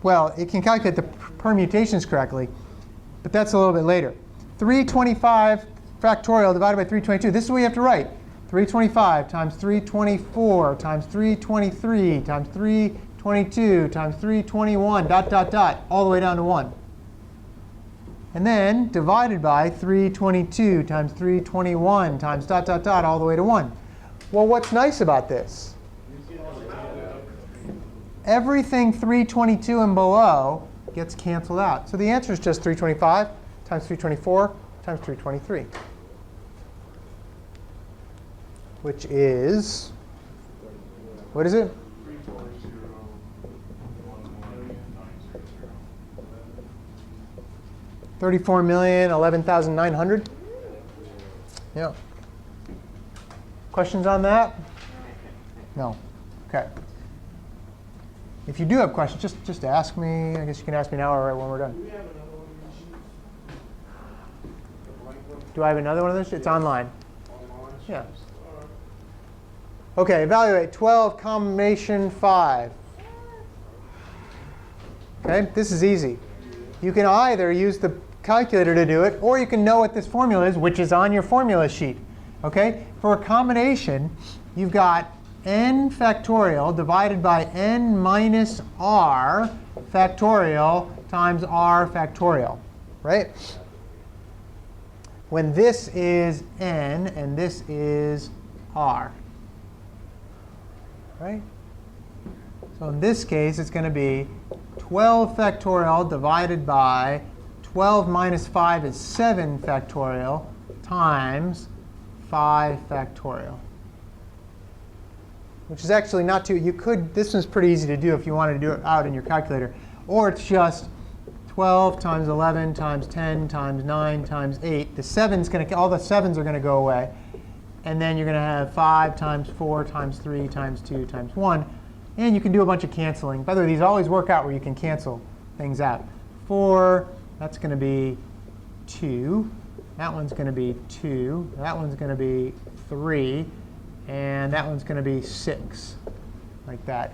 well, it can calculate the permutations correctly, but that's a little bit later. 325 factorial divided by 322. This is what you have to write. 325 times 324 times 323 times 322 times 321, all the way down to 1. And then divided by 322 times 321 times all the way to 1. Well, what's nice about this? Everything 322 and below gets canceled out. So the answer is just 325 times 324 times 323, which is, what is it? 34,011,900. Yeah. Questions on that? No. OK. If you do have questions, just ask me. I guess you can ask me now or when we're done. Do I have another one of those? It's online. Yeah. Okay, evaluate 12 combination 5. Okay, this is easy. You can either use the calculator to do it, or you can know what this formula is, which is on your formula sheet. Okay, for a combination, you've got n factorial divided by n minus r factorial times r factorial, right? When this is n and this is r, right? So in this case, it's going to be 12 factorial divided by 12 minus 5 is 7 factorial times 5 factorial. Which is actually not too, this one's pretty easy to do if you wanted to do it out in your calculator. Or it's just 12 times 11 times 10 times 9 times 8. All the 7s are going to go away. And then you're going to have 5 times 4 times 3 times 2 times 1. And you can do a bunch of canceling. By the way, these always work out where you can cancel things out. 4, that's going to be 2. That one's going to be 2. That one's going to be 3. And that one's going to be 6, like that.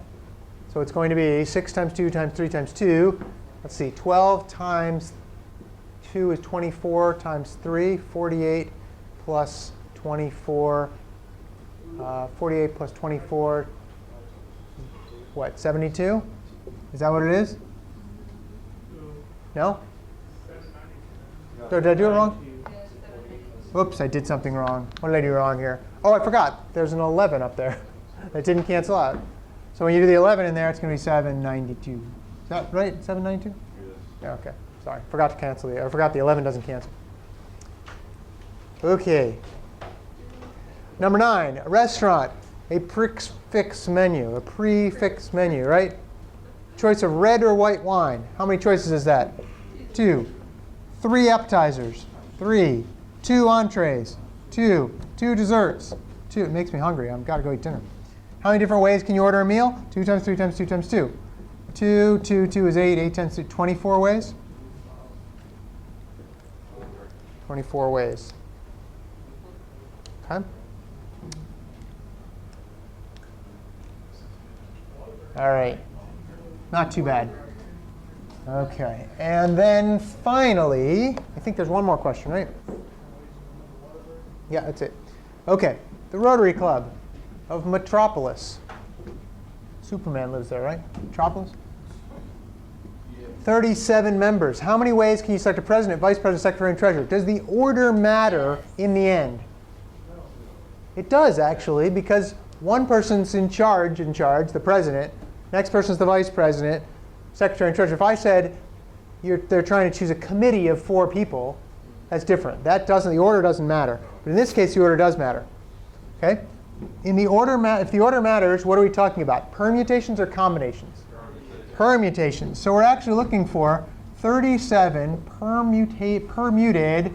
So it's going to be 6 times 2 times 3 times 2. Let's see, 12 times 2 is 24 times 3, 48 plus 24. 48 plus 24, what, 72? Is that what it is? No? Did I do it wrong? Whoops, I did something wrong. What did I do wrong here? Oh, I forgot. There's an 11 up there. That didn't cancel out. So when you do the 11 in there, it's going to be 792. Is that right? 792? Yes. Yeah, OK. Sorry. Forgot to cancel I forgot the 11 doesn't cancel. OK. Number 9, a restaurant. A prix-fixe menu. A prefix menu, right? Choice of red or white wine. How many choices is that? 2. 3 appetizers. 3. 2 entrees. 2. 2 desserts. 2. It makes me hungry. I've got to go eat dinner. How many different ways can you order a meal? 2 times 3 times 2 times 2. 2, 2, 2 is 8. 8 times 2, 24 ways. 24 ways. OK? All right. Not too bad. OK. And then finally, I think there's one more question, right? Yeah, that's it. OK. The Rotary Club of Metropolis. Superman lives there, right? Metropolis? 37 members. How many ways can you select a president, vice president, secretary, and treasurer? Does the order matter in the end? It does, actually, because one person's in charge, the president. Next person's the vice president, secretary, and treasurer. If I said they're trying to choose a committee of 4 people, that's different. The order doesn't matter. But in this case, the order does matter. OK? If the order matters, what are we talking about? Permutations or combinations? Permutations. So we're actually looking for 37 permuted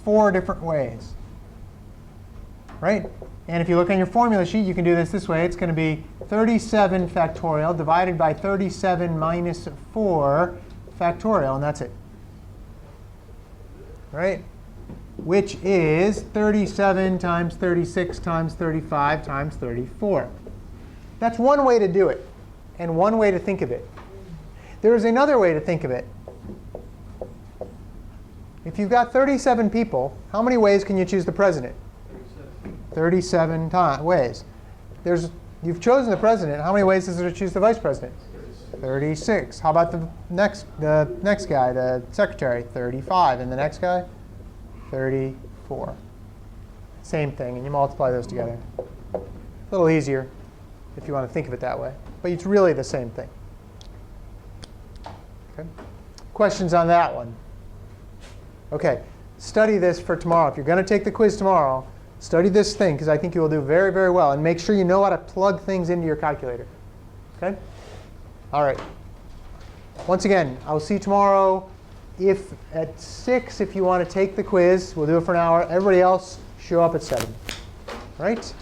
4 different ways. Right? And if you look on your formula sheet, you can do this way. It's going to be 37 factorial divided by 37 minus 4 factorial, and that's it. Right? Which is 37 times 36 times 35 times 34. That's one way to do it, and one way to think of it. There is another way to think of it. If you've got 37 people, how many ways can you choose the president? 37 ways. You've chosen the president. How many ways is there to choose the vice president? 36. How about the next guy, the secretary? 35. And the next guy? 34. Same thing, and you multiply those together. A little easier if you want to think of it that way. But it's really the same thing. Okay. Questions on that one? OK. Study this for tomorrow. If you're going to take the quiz tomorrow, study this thing, because I think you will do very, very well. And make sure you know how to plug things into your calculator. OK? All right. Once again, I will see you tomorrow. At 6, if you want to take the quiz, we'll do it for an hour. Everybody else, show up at 7. All right?